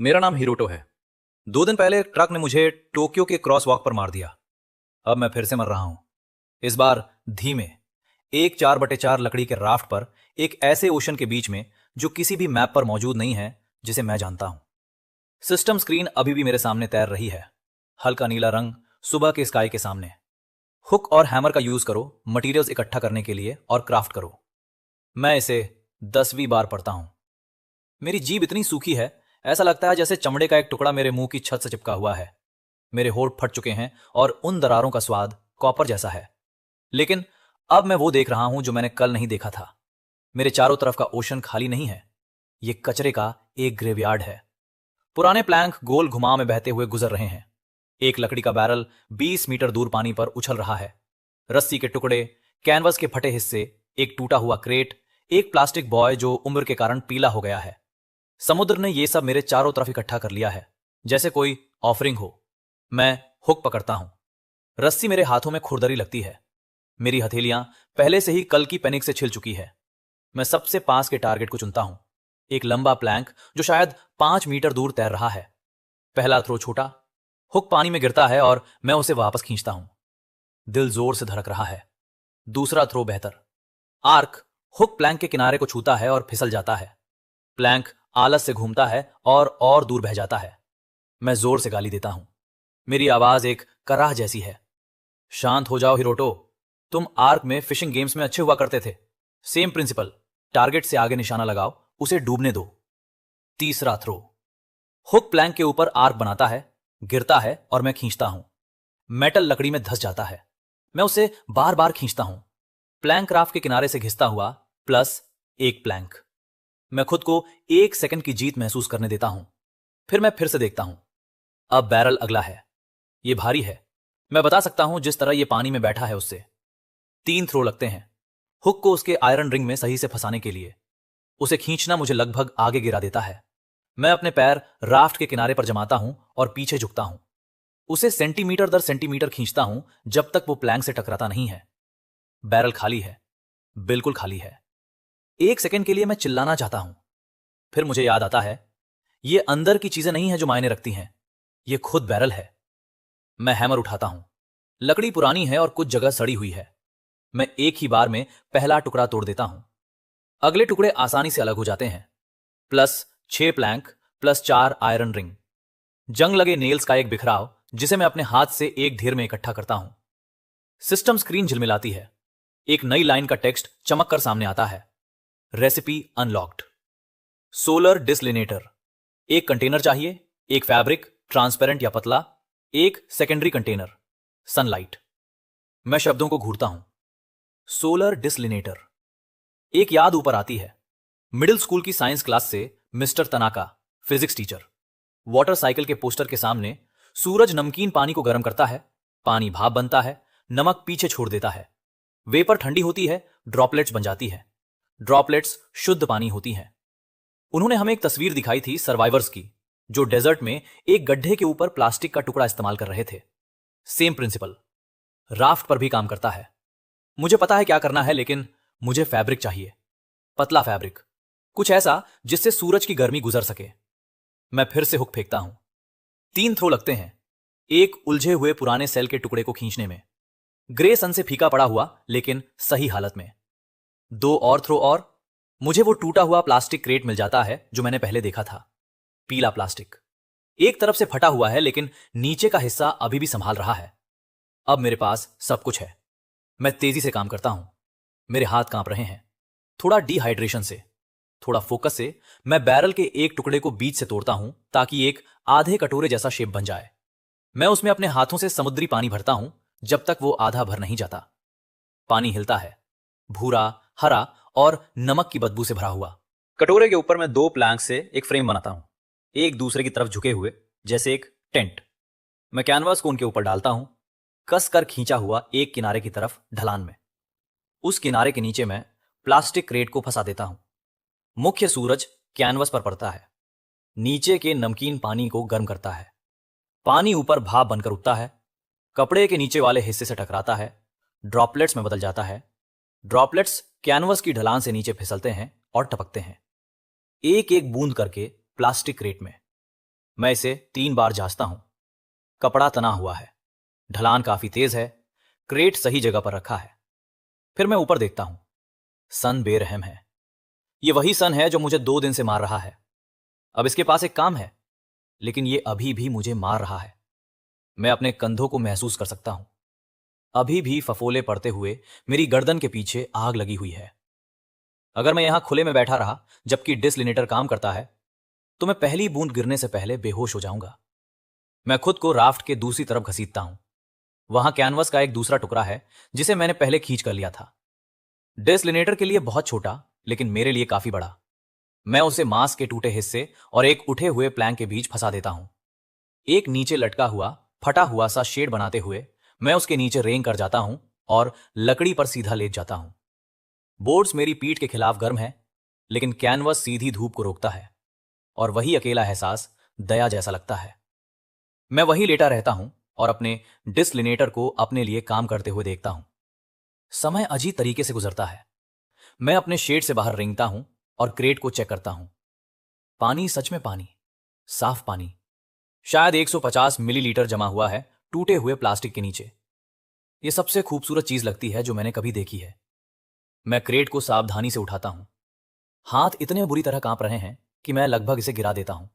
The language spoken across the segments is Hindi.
मेरा नाम हिरोटो है। 2 दिन पहले एक ट्रक ने मुझे टोक्यो के क्रॉस वॉक पर मार दिया। अब मैं फिर से मर रहा हूं। इस बार धीमे, एक 4x4 लकड़ी के राफ्ट पर, एक ऐसे ओशन के बीच में जो किसी भी मैप पर मौजूद नहीं है जिसे मैं जानता हूं। सिस्टम स्क्रीन अभी भी मेरे सामने तैर रही है। हल्का नीला रंग सुबह के स्काई के सामने। हुक और हैमर का यूज करो मटेरियल्स इकट्ठा करने के लिए और क्राफ्ट करो। मैं इसे 10वीं बार पढ़ता हूं। मेरी जीभ इतनी सूखी है, ऐसा लगता है जैसे चमड़े का एक टुकड़ा मेरे मुंह की छत से चिपका हुआ है। मेरे होंठ फट चुके हैं और उन दरारों का स्वाद कॉपर जैसा है। लेकिन अब मैं वो देख रहा हूं जो मैंने कल नहीं देखा था। मेरे चारों तरफ का ओशन खाली नहीं है। ये कचरे का एक ग्रेवयार्ड है। पुराने प्लैंक गोल घुमाव में बहते हुए गुजर रहे हैं। एक लकड़ी का बैरल 20 मीटर दूर पानी पर उछल रहा है। रस्सी के टुकड़े, कैनवस के फटे हिस्से, एक टूटा हुआ क्रेट, एक प्लास्टिक बॉय जो उम्र के कारण पीला हो गया है। समुद्र ने यह सब मेरे चारों तरफ इकट्ठा कर लिया है, जैसे कोई ऑफरिंग हो। मैं हुक पकड़ता हूं। रस्सी मेरे हाथों में खुरदरी लगती है। मेरी हथेलियां पहले से ही कल की पैनिक से छिल चुकी है। मैं सबसे पास के टारगेट को चुनता हूं। एक लंबा प्लैंक जो शायद 5 मीटर दूर तैर रहा है। पहला थ्रो छोटा, हुक पानी में गिरता है और मैं उसे वापस खींचता हूं। दिल जोर से धड़क रहा है। दूसरा थ्रो बेहतर। आर्क हुक प्लैंक के किनारे को छूता है और फिसल जाता है। प्लैंक आलस से घूमता है और दूर बह जाता है। मैं जोर से गाली देता हूं। मेरी आवाज एक कराह जैसी है। शांत हो जाओ हिरोटो। तुम आर्क में फिशिंग गेम्स में अच्छे हुआ करते थे। Same principle. टारगेट से आगे निशाना लगाओ, उसे डूबने दो। तीसरा थ्रो। हुक प्लैंक के ऊपर आर्क बनाता है, गिरता है और मैं खींचता हूं। मेटल लकड़ी में धंस जाता है। मैं उसे बार बार खींचता हूं। प्लैंक क्राफ्ट के किनारे से घिसता हुआ प्लस एक प्लैंक। मैं खुद को 1 सेकंड की जीत महसूस करने देता हूं। फिर मैं फिर से देखता हूं। अब बैरल अगला है। यह भारी है। मैं बता सकता हूं जिस तरह यह पानी में बैठा है उससे। 3 थ्रो लगते हैं हुक को उसके आयरन रिंग में सही से फंसाने के लिए। उसे खींचना मुझे लगभग आगे गिरा देता है। मैं अपने पैर राफ्ट के किनारे पर जमाता हूं और पीछे झुकता हूं। उसे सेंटीमीटर दर सेंटीमीटर खींचता हूं जब तक वो प्लैंक से टकराता नहीं है। बैरल खाली है, बिल्कुल खाली है। 1 सेकंड के लिए मैं चिल्लाना चाहता हूं। फिर मुझे याद आता है, ये अंदर की चीजें नहीं है जो मायने रखती हैं, ये खुद बैरल है। मैं हैमर उठाता हूं। लकड़ी पुरानी है और कुछ जगह सड़ी हुई है। मैं एक ही बार में पहला टुकड़ा तोड़ देता हूं। अगले टुकड़े आसानी से अलग हो जाते हैं। Plus 6 plank, plus 4 iron ring. जंग लगे नेल्स का एक बिखराव जिसे मैं अपने हाथ से एक ढेर में इकट्ठा करता हूं। सिस्टम स्क्रीन झिलमिलाती है। एक नई लाइन का टेक्स्ट चमक कर सामने आता है। Recipe unlocked. सोलर डिसलिनेटर। एक कंटेनर चाहिए, एक फैब्रिक, ट्रांसपेरेंट या पतला, एक सेकेंडरी कंटेनर, सनलाइट। मैं शब्दों को घूरता हूं। सोलर डिसलिनेटर। एक याद ऊपर आती है। मिडिल स्कूल की साइंस क्लास से mister Tanaka, physics teacher. Water cycle के पोस्टर के सामने सूरज नमकीन पानी को गर्म करता है, पानी भाप बनता है, नमक पीछे छोड़ देता है। वेपर ठंडी होती है, ड्रॉपलेट्स बन जाती है। ड्रॉपलेट्स शुद्ध पानी होती हैं। उन्होंने हमें एक तस्वीर दिखाई थी सर्वाइवर्स की, जो डेजर्ट में एक गड्ढे के ऊपर प्लास्टिक का टुकड़ा इस्तेमाल कर रहे थे। सेम प्रिंसिपल राफ्ट पर भी काम करता है। मुझे पता है क्या करना है, लेकिन मुझे फैब्रिक चाहिए। पतला फैब्रिक, कुछ ऐसा जिससे सूरज की गर्मी गुजर सके। मैं फिर से हुक फेंकता हूं। 3 थ्रो लगते हैं, एक उलझे हुए पुराने सेल के टुकड़े को खींचने में। ग्रे सन से फीका पड़ा हुआ लेकिन सही हालत में। 2 और थ्रो और मुझे वो टूटा हुआ प्लास्टिक क्रेट मिल जाता है जो मैंने पहले देखा था। पीला प्लास्टिक, एक तरफ से फटा हुआ है लेकिन नीचे का हिस्सा अभी भी संभाल रहा है। अब मेरे पास सब कुछ है। मैं तेजी से काम करता हूं। मेरे हाथ कांप रहे हैं, थोड़ा डिहाइड्रेशन से, थोड़ा फोकस से। मैं बैरल के एक टुकड़े को बीच से तोड़ता हूं ताकि एक आधे कटोरे जैसा शेप बन जाए। मैं उसमें अपने हाथों से समुद्री पानी भरता हूं जब तक वो आधा भर नहीं जाता। पानी हिलता है, भूरा, हरा और नमक की बदबू से भरा हुआ। कटोरे के ऊपर मैं 2 प्लैंक से एक फ्रेम बनाता हूं, एक दूसरे की तरफ झुके हुए, जैसे एक टेंट। मैं कैनवास को उनके ऊपर डालता हूं, कस कर खींचा हुआ एक किनारे की तरफ ढलान में। उस किनारे के नीचे मैं प्लास्टिक क्रेट को फंसा देता हूं। मुख्य सूरज कैनवस पर पड़ता है, नीचे के नमकीन पानी को गर्म करता है। पानी ऊपर भाप बनकर उठता है, कपड़े के नीचे वाले हिस्से से टकराता है, ड्रॉपलेट्स में बदल जाता है। ड्रॉपलेट्स कैनवस की ढलान से नीचे फिसलते हैं और टपकते हैं, एक एक बूंद करके प्लास्टिक क्रेट में। मैं इसे 3 बार जांचता हूं। कपड़ा तना हुआ है, ढलान काफी तेज है, क्रेट सही जगह पर रखा है। फिर मैं ऊपर देखता हूं। सन बेरहम है। ये वही सन है जो मुझे 2 दिन से मार रहा है। अब इसके पास एक काम है, लेकिन ये अभी भी मुझे मार रहा है। मैं अपने कंधों को महसूस कर सकता हूं। अभी भी फफोले पड़ते हुए मेरी गर्दन के पीछे आग लगी हुई है। अगर मैं यहां खुले में बैठा रहा जबकि डिसलिनेटर काम करता है, तो मैं पहली बूंद गिरने से पहले बेहोश हो जाऊंगा। मैं खुद को राफ्ट के दूसरी तरफ घसीटता हूं। वहां कैनवस का एक दूसरा टुकड़ा है जिसे मैंने पहले खींच कर लिया था। डिसलिनेटर के लिए बहुत छोटा, लेकिन मेरे लिए काफी बड़ा। मैं उसे मांस के टूटे हिस्से और एक उठे हुए प्लैंक के बीच फंसा देता हूं। एक नीचे लटका हुआ फटा हुआ सा शेड बनाते हुए मैं उसके नीचे रेंग कर जाता हूं और लकड़ी पर सीधा लेट जाता हूं। बोर्ड्स मेरी पीठ के खिलाफ गर्म है, लेकिन कैनवस सीधी धूप को रोकता है और वही अकेला एहसास दया जैसा लगता है। मैं वही लेटा रहता हूं और अपने डिसलिनेटर को अपने लिए काम करते हुए देखता हूं। समय अजीब तरीके से गुजरता है। मैं अपने शेड से बाहर रेंगता हूं और क्रेट को चेक करता हूं। पानी सच में पानी, साफ पानी। शायद 150 मिलीलीटर जमा हुआ है टूटे हुए प्लास्टिक के नीचे। यह सबसे खूबसूरत चीज लगती है जो मैंने कभी देखी है। मैं क्रेट को सावधानी से उठाता हूं। हाथ इतने बुरी तरह कांप रहे हैं कि मैं लगभग इसे गिरा देता हूं।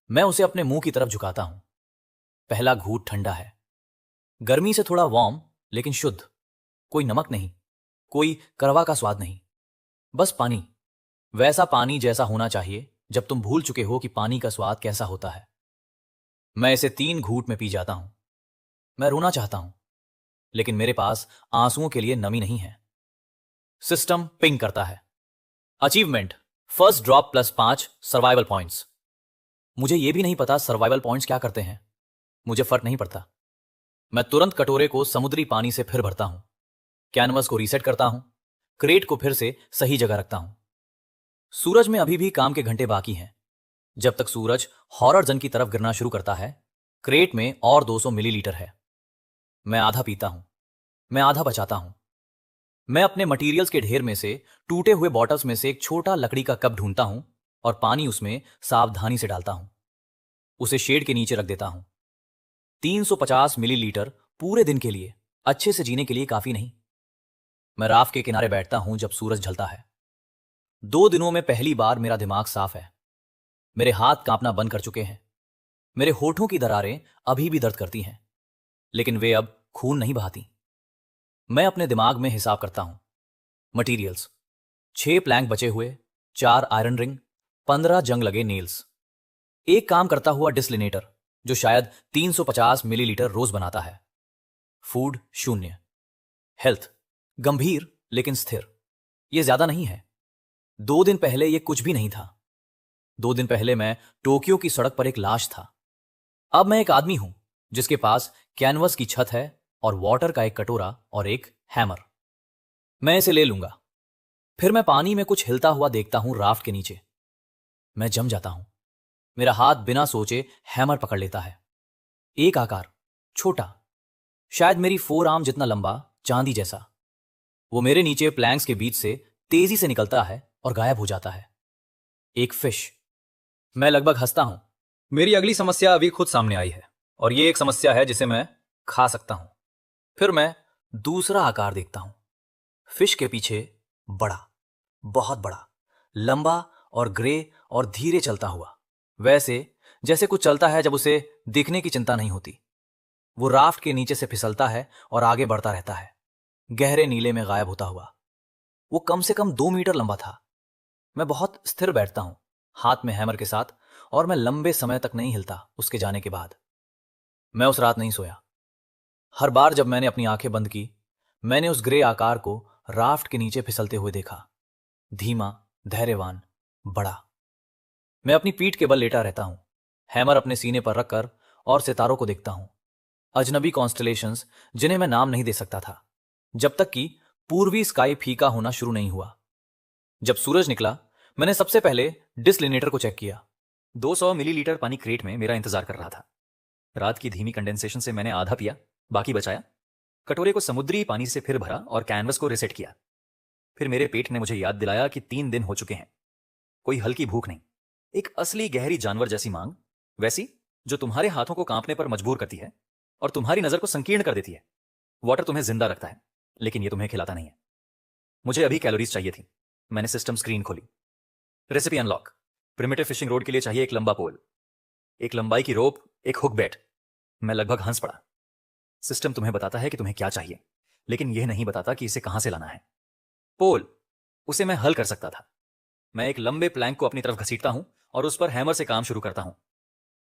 मैं उसे अपने मुंह की तरफ झुकाता हूं। पहला घूंट ठंडा है, गर्मी से थोड़ा वार्म, लेकिन शुद्ध। कोई नमक नहीं, कोई कड़वा का स्वाद नहीं, बस पानी। वैसा पानी जैसा होना चाहिए जब तुम भूल चुके हो कि पानी का स्वाद कैसा होता है। मैं इसे 3 घूंट में पी जाता हूं। मैं रोना चाहता हूं, लेकिन मेरे पास आंसुओं के लिए नमी नहीं है। सिस्टम पिंग करता है। Achievement, first drop +5 survival points. मुझे यह भी नहीं पता सर्वाइवल पॉइंट्स क्या करते हैं। मुझे फर्क नहीं पड़ता। मैं तुरंत कटोरे को समुद्री पानी से फिर भरता हूं, कैनवस को रीसेट करता हूं, क्रेट को फिर से सही जगह रखता हूं। सूरज में अभी भी काम के घंटे बाकी हैं। जब तक सूरज हॉरर जन की तरफ गिरना शुरू करता है, क्रेट में और 200 मिलीलीटर है। मैं आधा पीता हूं, मैं आधा बचाता हूं। मैं अपने मटेरियल्स के ढेर में से टूटे हुए बॉटल्स में से एक छोटा लकड़ी का कप ढूंढता हूं और पानी उसमें सावधानी से डालता हूं। उसे शेड के नीचे रख देता हूं। 350 मिलीलीटर पूरे दिन के लिए, अच्छे से जीने के लिए काफी नहीं। मैं राफ्ट के किनारे बैठता हूं जब सूरज ढलता है। 2 दिनों में पहली बार मेरा दिमाग साफ है। मेरे हाथ कांपना बंद कर चुके हैं। मेरे होठों की दरारें अभी भी दर्द करती हैं, लेकिन वे अब खून नहीं बहाती। मैं अपने दिमाग में हिसाब करता हूं। मटीरियल्स, 6 प्लैंक बचे हुए, 4 आयरन रिंग, 15 जंग लगे नेल्स, एक काम करता हुआ डिसलिनेटर जो शायद 350 मिलीलीटर रोज बनाता है। फूड 0। हेल्थ गंभीर लेकिन स्थिर। यह ज्यादा नहीं है। 2 दिन पहले यह कुछ भी नहीं था। 2 दिन पहले मैं टोक्यो की सड़क पर एक लाश था। अब मैं एक आदमी हूं जिसके पास कैनवस की छत है और वाटर का एक कटोरा और एक हैमर। मैं इसे ले लूंगा। फिर मैं पानी में कुछ हिलता हुआ देखता हूं राफ्ट के नीचे। मैं जम जाता हूं। मेरा हाथ बिना सोचे हैमर पकड़ लेता है। एक आकार, छोटा, शायद मेरी फोर आर्म जितना लंबा, चांदी जैसा। वो मेरे नीचे प्लैंक्स के बीच से तेजी से निकलता है और गायब हो जाता है। एक फिश। मैं लगभग हंसता हूं। मेरी अगली समस्या अभी खुद सामने आई है और ये एक समस्या है जिसे मैं खा सकता हूं। फिर मैं दूसरा आकार देखता हूं। फिश के पीछे बड़ा, बहुत बड़ा, लंबा और ग्रे और धीरे चलता हुआ, वैसे जैसे कुछ चलता है जब उसे दिखने की चिंता नहीं होती। वो राफ्ट के नीचे से फिसलता है और आगे बढ़ता रहता है, गहरे नीले में गायब होता हुआ। वो कम से कम 2 मीटर लंबा था। मैं बहुत स्थिर बैठता हूं, हाथ में हैमर के साथ, और मैं लंबे समय तक नहीं हिलता उसके जाने के बाद। मैं उस रात नहीं सोया। हर बार जब मैंने अपनी आंखें बंद की, मैंने उस ग्रे आकार को राफ्ट के नीचे फिसलते हुए देखा। धीमा, धैर्यवान, बड़ा। मैं अपनी पीठ के बल लेटा रहता हूं, हैमर अपने सीने पर रखकर, और सितारों को देखता हूं। अजनबी कॉन्स्टलेशंस जिन्हें मैं नाम नहीं दे सकता था, जब तक कि पूर्वी स्काई फीका होना शुरू नहीं हुआ। जब सूरज निकला, मैंने सबसे पहले डिसलिनेटर को चेक किया। 200 मिलीलीटर पानी क्रेट में मेरा इंतजार कर रहा था। रात की धीमी कंडेंसेशन से मैंने आधा पिया, बाकी बचाया। कटोरे को समुद्री पानी से फिर भरा और कैनवस को रिसेट किया। फिर मेरे पेट ने मुझे याद दिलाया कि 3 दिन हो चुके हैं। कोई हल्की भूख नहीं, एक असली गहरी जानवर जैसी मांग, वैसी जो तुम्हारे हाथों को कांपने पर मजबूर करती है और तुम्हारी नजर को संकीर्ण कर देती है। वाटर तुम्हें जिंदा रखता है, लेकिन ये तुम्हें खिलाता नहीं है। मुझे अभी कैलोरीज चाहिए थी। मैंने सिस्टम स्क्रीन खोली। Recipe unlock. Primitive fishing road के लिए चाहिए एक लंबा पोल, एक लंबाई की रोप, एक हुक बैट। मैं लगभग हंस पड़ा। सिस्टम तुम्हें बताता है कि तुम्हें क्या चाहिए, लेकिन यह नहीं बताता कि इसे कहां से लाना है। पोल, उसे मैं हल कर सकता था। मैं एक लंबे प्लैंक को अपनी तरफ घसीटता हूं और उस पर हैमर से काम शुरू करता हूं।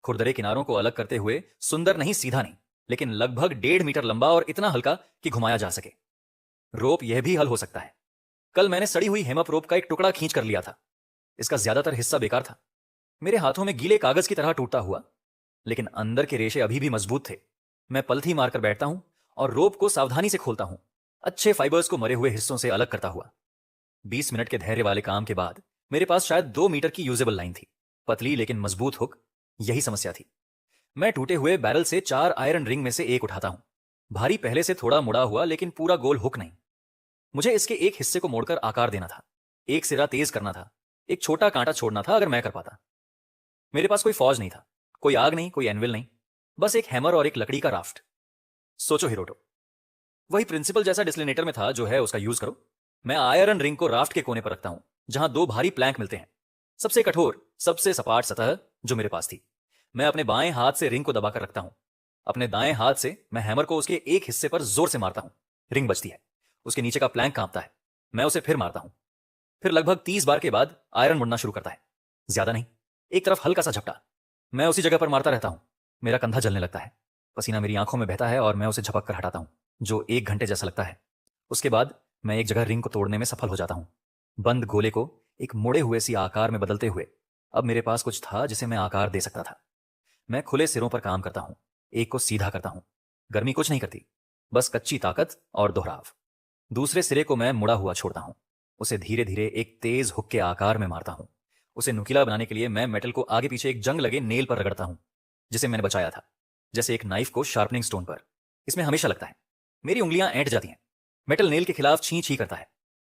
खुरदरे किनारों को अलग करते हुए, सुंदर नहीं, सीधा नहीं, लेकिन लगभग 1.5 मीटर लंबा और इतना हल्का कि घुमाया जा सके। रोप यह भी हल हो सकता है। कल मैंने सड़ी हुई हेमप रोप का एक टुकड़ा खींच कर लिया था। इसका ज्यादातर हिस्सा बेकार था, मेरे हाथों में गीले कागज की तरह टूटता हुआ, लेकिन अंदर के रेशे अभी भी मजबूत थे। मैं पलथी मारकर बैठता हूं और रोप को सावधानी से खोलता हूं, अच्छे फाइबर्स को मरे हुए हिस्सों से अलग करता हुआ। 20 मिनट के धैर्य वाले काम के बाद मेरे पास शायद 2 मीटर की यूजेबल लाइन थी। पतली लेकिन मजबूत हुक, यही समस्या थी। मैं टूटे हुए बैरल से 4 आयरन रिंग में से एक उठाता हूं। भारी, पहले से थोड़ा मुड़ा हुआ, लेकिन पूरा गोल हुक नहीं। मुझे इसके एक हिस्से को मोड़कर आकार देना था, एक सिरा तेज करना था, एक छोटा कांटा छोड़ना था अगर मैं कर पाता। मेरे पास कोई फौज नहीं था, कोई आग नहीं, कोई एनविल नहीं, बस एक हैमर और एक लकड़ी का राफ्ट। सोचो हिरोटो, वही प्रिंसिपल जैसा डिस्लिनेटर में था जो है उसका यूज करो। मैं आयरन रिंग को राफ्ट के कोने पर रखता हूं, जहां 2 भारी प्लैंक मिलते हैं। सबसे कठोर, सबसे सपाट सतह जो मेरे पास थी। मैं अपने बाएं हाथ से रिंग को दबाकर रखता हूं। अपने दाएं हाथ से मैं हैमर को उसके एक हिस्से पर जोर से मारता हूं। रिंग बजती है, उसके नीचे का प्लैंक कांपता है। मैं उसे फिर मारता हूं। फिर लगभग 30 बार के बाद आयरन मुड़ना शुरू करता है। ज्यादा नहीं, एक तरफ हल्का सा झपटा। मैं उसी जगह पर मारता रहता हूं। मेरा कंधा जलने लगता है, पसीना मेरी आंखों में बहता है और मैं उसे झपक कर हटाता हूं, जो 1 घंटे जैसा लगता है। उसके बाद मैं एक जगह रिंग को तोड़ने में सफल हो जाता हूं। बंद गोले को एक मुड़े हुए सी आकार में बदलते हुए अब मेरे पास कुछ था जिसे मैं आकार दे सकता था। मैं खुले सिरों पर काम करता हूं, एक को सीधा करता हूं। गर्मी कुछ नहीं करती, बस कच्ची ताकत और दोहराव। दूसरे सिरे को मैं मुड़ा हुआ छोड़ता हूं, उसे धीरे धीरे एक तेज हुक के आकार में मारता हूं। उसे नुकीला बनाने के लिए मैं मेटल को आगे पीछे एक जंग लगे नेल पर रगड़ता हूं, जिसे मैंने बचाया था, जैसे एक नाइफ को शार्पनिंग स्टोन पर। इसमें हमेशा लगता है, मेरी उंगलियां ऐंठ जाती हैं। मेटल नेल के खिलाफ छी छी करता है।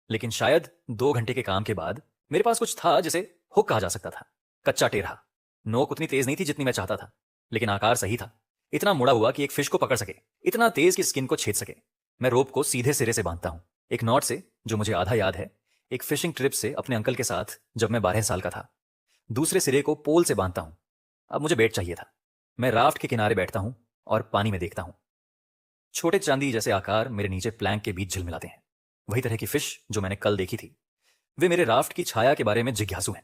लेकिन शायद 2 घंटे के काम के बाद मेरे पास कुछ था जिसे हुक कहा जा सकता था। कच्चा टेढ़ा। नोक उतनी तेज नहीं थी जितनी मैं चाहता था, लेकिन आकार सही था। इतना मुड़ा हुआ कि एक फिश को पकड़ सके, इतना तेज कि स्किन को छेद सके। मैं रोप को सीधे सिरे से बांधता हूं, एक नॉट से जो मुझे आधा याद है, एक फिशिंग ट्रिप से अपने अंकल के साथ जब मैं 12 साल का था। दूसरे सिरे को पोल से बांधता हूं। अब मुझे बेट चाहिए था। मैं राफ्ट के किनारे बैठता हूं और पानी में देखता हूं। छोटे चांदी जैसे आकार मेरे नीचे प्लैंक के बीच झिलमिलाते हैं। वही तरह की फिश जो मैंने कल देखी थी। वे मेरे राफ्ट की छाया के बारे में जिज्ञासु हैं,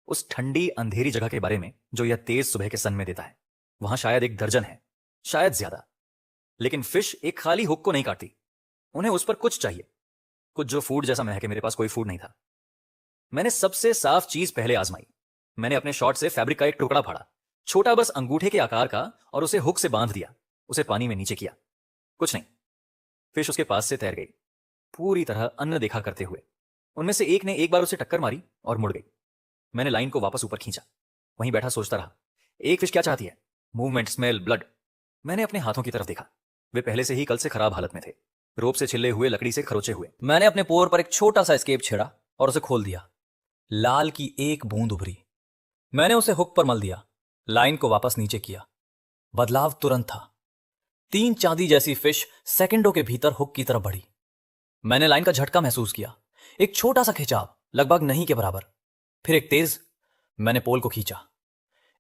उस ठंडी अंधेरी जगह के बारे में जो यह तेज सुबह के सन में देता है। वहां शायद 1 दर्जन है, शायद ज्यादा। लेकिन फिश एक खाली हुक को नहीं काटती, उन्हें उस पर कुछ चाहिए, कुछ जो फूड जैसा महके। मेरे पास कोई फूड नहीं था। मैंने सबसे साफ चीज पहले आजमाई। मैंने अपने शॉर्ट से फैब्रिक का एक टुकड़ा फाड़ा, छोटा बस अंगूठे के आकार का, और उसे हुक से बांध दिया। उसे पानी में नीचे किया, कुछ नहीं। फिश उसके पास से तैर गई, पूरी तरह अन्न देखा करते हुए। उनमें से एक ने एक बार उसे टक्कर मारी और मुड़ गई। मैंने लाइन को वापस ऊपर खींचा, वहीं बैठा सोचता रहा। एक फिश क्या चाहती है? Movement, smell, blood. मैंने अपने हाथों की तरफ देखा, वे पहले से ही कल से खराब हालत में थे, रोप से छिले हुए, लकड़ी से खरोचे हुए। मैंने अपने पोर पर एक छोटा सा एस्केप छेड़ा और उसे खोल दिया। लाल की एक बूंद उभरी। मैंने उसे हुक पर मल दिया, लाइन को वापस नीचे किया। बदलाव तुरंत था। 3 चांदी जैसी फिश सेकंडों के भीतर हुक की तरफ बढ़ी। मैंने लाइन का झटका महसूस किया, एक छोटा सा खिंचाव, लगभग नहीं के बराबर। फिर एक तेज। मैंने पोल को खींचा।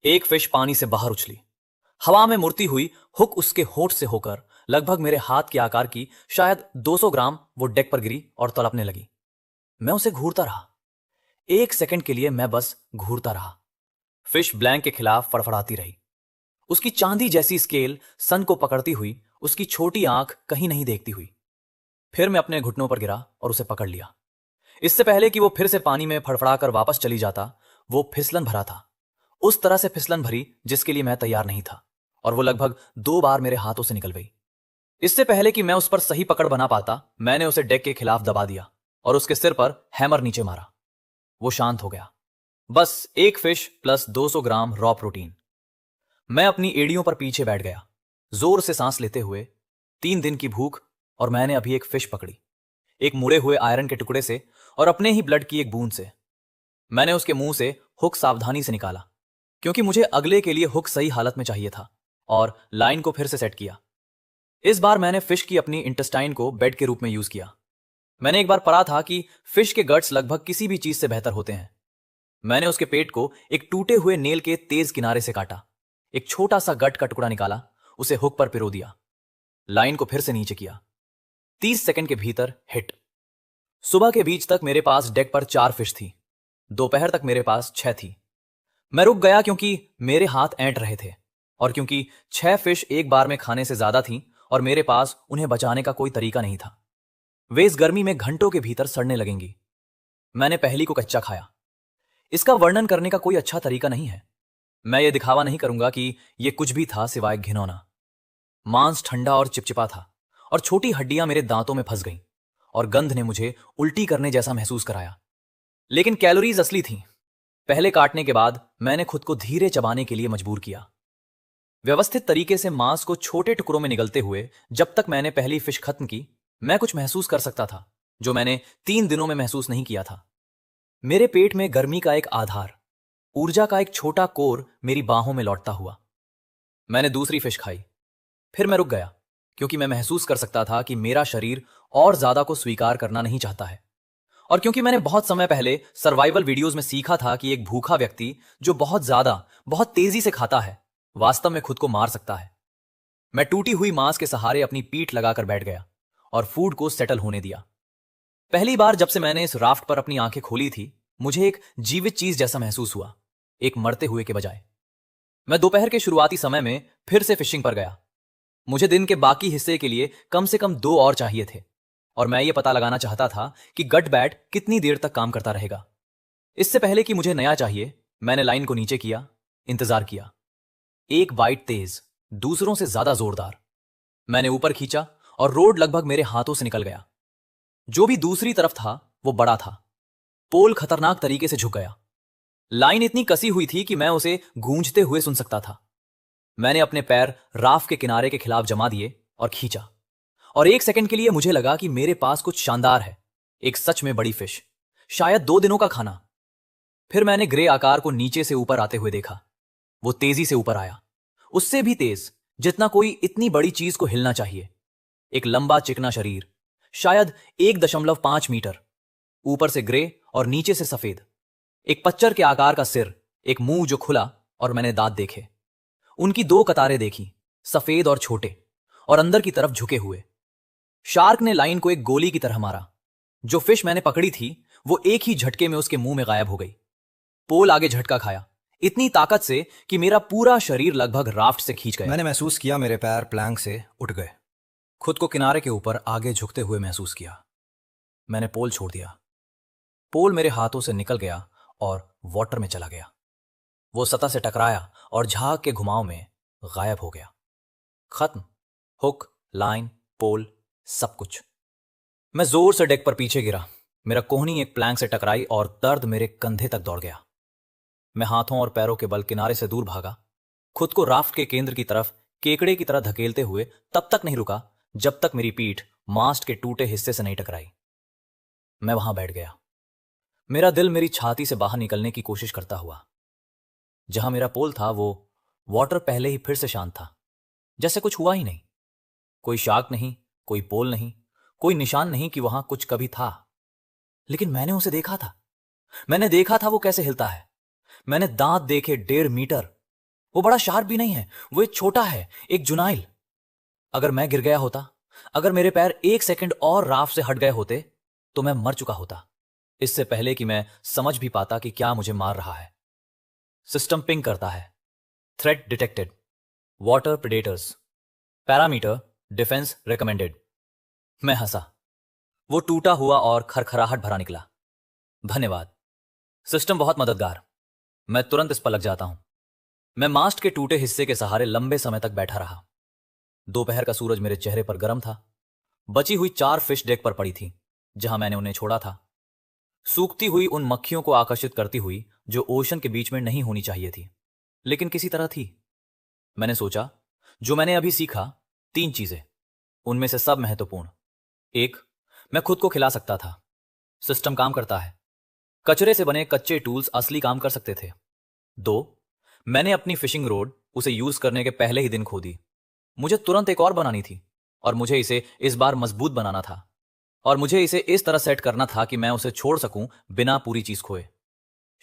एक फिश पानी से बाहर उछली। हवा में मुड़ती हुई हुक उसके होंठ से होकर लगभग मेरे हाथ के आकार की, शायद 200 ग्राम, वो डेक पर गिरी और तड़पने लगी। मैं उसे घूरता रहा। 1 सेकंड के लिए मैं बस घूरता रहा। फिश ब्लैंक के खिलाफ फड़फड़ाती रही। उसकी चांदी जैसी स्केल सन को पकड़ती हुई, उसकी छोटी आंख कहीं नहीं देखती हुई। फिर मैं अपने घुटनों पर गिरा और उसे पकड़ लिया। इससे पहले कि वो फिर से पानी में फड़फड़ाकर वापस चली जाता, वो फिसलन भरा था। उस तरह से फिसलन भरी जिसके लिए मैं तैयार नहीं था, और वो लगभग 2 बार मेरे हाथों से निकल गई। इससे पहले कि मैं उस पर सही पकड़ बना पाता, मैंने उसे डेक के खिलाफ दबा दिया और उसके सिर पर हैमर नीचे मारा। वो शांत हो गया। बस एक फिश प्लस 200 ग्राम रॉ प्रोटीन। मैं अपनी एड़ियों पर पीछे बैठ गया, जोर से सांस लेते हुए। 3 दिन की भूख, और मैंने अभी एक फिश पकड़ी, एक मुड़े हुए आयरन के टुकड़े से और अपने ही ब्लड की एक बूंद से। मैंने उसके मुंह से हुक सावधानी से निकाला, क्योंकि मुझे अगले के लिए हुक सही हालत में चाहिए था और लाइन को फिर से सेट किया। इस बार मैंने फिश की अपनी इंटेस्टाइन को बेड के रूप में यूज किया। मैंने एक बार पढ़ा था कि फिश के गट्स लगभग किसी भी चीज से बेहतर होते हैं। मैंने उसके पेट को एक टूटे हुए नेल के तेज किनारे से काटा, एक छोटा सा गट का टुकड़ा निकाला, उसे हुक पर पिरो दिया, लाइन को फिर से नीचे किया। 30 सेकंड के भीतर हिट। सुबह के बीच तक मेरे पास डेक पर 4 फिश थी। दोपहर तक मेरे पास 6 थी। मैं रुक गया क्योंकि मेरे हाथ ऐंठ रहे थे और क्योंकि 6 फिश एक बार में खाने से ज्यादा थी और मेरे पास उन्हें बचाने का कोई तरीका नहीं था। वे इस गर्मी में घंटों के भीतर सड़ने लगेंगी। मैंने पहली को कच्चा खाया। इसका वर्णन करने का कोई अच्छा तरीका नहीं है। मैं ये दिखावा नहीं करूंगा कि यह कुछ भी था सिवाय घिनौना। मांस ठंडा और चिपचिपा था और छोटी हड्डियां मेरे दांतों में फंस गईं और गंध ने मुझे उल्टी करने जैसा महसूस कराया। लेकिन कैलोरीज असली थीं। पहले काटने के बाद मैंने खुद को धीरे चबाने के लिए मजबूर किया। व्यवस्थित तरीके से मांस को छोटे टुकड़ों में निगलते हुए जब तक मैंने पहली फिश खत्म की, मैं कुछ महसूस कर सकता था जो मैंने 3 दिनों में महसूस नहीं किया था। मेरे पेट में गर्मी का एक आधार, ऊर्जा का एक छोटा कोर मेरी बाहों में लौटता हुआ। मैंने दूसरी फिश खाई। फिर मैं रुक गया क्योंकि मैं महसूस कर सकता था कि मेरा शरीर और ज्यादा को स्वीकार करना नहीं चाहता है और क्योंकि मैंने बहुत समय पहले सर्वाइवल वीडियोस में सीखा था कि एक भूखा व्यक्ति जो बहुत ज्यादा, बहुत तेजी से खाता है, वास्तव में खुद को मार सकता है। मैं टूटी हुई मांस के सहारे अपनी पीठ लगाकर बैठ गया और फूड को सेटल होने दिया। पहली बार जब से मैंने इस राफ्ट पर अपनी आंखें खोली थी, मुझे एक जीवित चीज जैसा महसूस हुआ, एक मरते हुए के बजाय। मैं दोपहर के शुरुआती समय में फिर से फिशिंग पर गया। मुझे दिन के बाकी हिस्से के लिए कम से कम 2 और चाहिए थे और मैं ये पता लगाना चाहता था कि गट बैट कितनी देर तक काम करता रहेगा। इससे पहले कि मुझे नया चाहिए, मैंने लाइन को नीचे किया, इंतजार किया। एक बाइट तेज, दूसरों से ज्यादा जोरदार। मैंने ऊपर खींचा और रोड लगभग मेरे हाथों से निकल गया। जो भी दूसरी तरफ था वो बड़ा था। पोल खतरनाक तरीके से झुक गया। लाइन इतनी कसी हुई थी कि मैं उसे गूंजते हुए सुन सकता था। मैंने अपने पैर राफ्ट के किनारे के खिलाफ जमा दिए और खींचा और 1 सेकंड के लिए मुझे लगा कि मेरे पास कुछ शानदार है, एक सच में बड़ी फिश, शायद 2 दिनों का खाना। फिर मैंने ग्रे आकार को नीचे से ऊपर आते हुए देखा। वो तेजी से ऊपर आया, उससे भी तेज जितना कोई इतनी बड़ी चीज को हिलना चाहिए। एक लंबा चिकना शरीर, शायद 1.5 मीटर, ऊपर से ग्रे और नीचे से सफेद। एक पच्चर के आकार का सिर, एक मुंह जो खुला और मैंने दांत देखे। उनकी 2 कतारें देखी, सफेद और छोटे और अंदर की तरफ झुके हुए। शार्क ने लाइन को एक गोली की तरह मारा। जो फिश मैंने पकड़ी थी वो एक ही झटके में उसके मुंह में गायब हो गई। पोल आगे झटका खाया, इतनी ताकत से कि मेरा पूरा शरीर लगभग राफ्ट से खींच गया। मैंने महसूस किया मेरे पैर प्लैंक से उठ गए। खुद को किनारे के ऊपर आगे झुकते हुए महसूस किया। मैंने पोल छोड़ दिया। पोल मेरे हाथों से निकल गया और वाटर में चला गया। वो सतह से टकराया और झाग के घुमाव में गायब हो गया। खत्म। हुक, लाइन, पोल, सब कुछ। मैं जोर से डेक पर पीछे गिरा। मेरा कोहनी एक प्लैंक से टकराई और दर्द मेरे कंधे तक दौड़ गया। मैं हाथों और पैरों के बल किनारे से दूर भागा, खुद को राफ्ट के केंद्र की तरफ केकड़े की तरह धकेलते हुए तब तक नहीं रुका जब तक मेरी पीठ मास्ट के टूटे हिस्से से नहीं टकराई। मैं वहां बैठ गया, मेरा दिल मेरी छाती से बाहर निकलने की कोशिश करता हुआ। जहां मेरा पोल था वो वाटर पहले ही फिर से शांत था, जैसे कुछ हुआ ही नहीं। कोई शार्क नहीं, कोई पोल नहीं, कोई निशान नहीं कि वहां कुछ कभी था। लेकिन मैंने उसे देखा था। मैंने देखा था वो कैसे हिलता है। मैंने दांत देखे 1.5 मीटर। वो बड़ा शार्प भी नहीं है, वो एक छोटा है, एक जुनाइल। अगर मैं गिर गया होता, अगर मेरे पैर 1 सेकंड और राफ्ट से हट गए होते तो मैं मर चुका होता, इससे पहले कि मैं समझ भी पाता कि क्या मुझे मार रहा है। सिस्टम पिंग करता है। Threat detected, water predators, parameter defence recommended. मैं हंसा। वो टूटा हुआ और खरखराहट भरा निकला। धन्यवाद, सिस्टम बहुत मददगार। मैं तुरंत इस पर लग जाता हूं। मैं मास्ट के टूटे हिस्से के सहारे लंबे समय तक बैठा रहा। दोपहर का सूरज मेरे चेहरे पर गर्म था। बची हुई 4 फिश डेक पर पड़ी थी जहां मैंने उन्हें छोड़ा था, सूखती हुई उन मक्खियों को आकर्षित करती हुई जो ओशन के बीच में नहीं होनी चाहिए थी, लेकिन किसी तरह थी। मैंने सोचा, जो मैंने अभी सीखा, 3 चीजें, उनमें से सब महत्वपूर्ण। 1, मैं खुद को खिला सकता था। सिस्टम काम करता है। कचरे से बने कच्चे टूल्स असली काम कर सकते थे। 2, मैंने अपनी फिशिंग रोड उसे यूज करने के पहले ही दिन खो दी। मुझे तुरंत एक और बनानी थी और मुझे इसे इस बार मजबूत बनाना था और मुझे इसे इस तरह सेट करना था कि मैं उसे छोड़ सकूं बिना पूरी चीज खोए।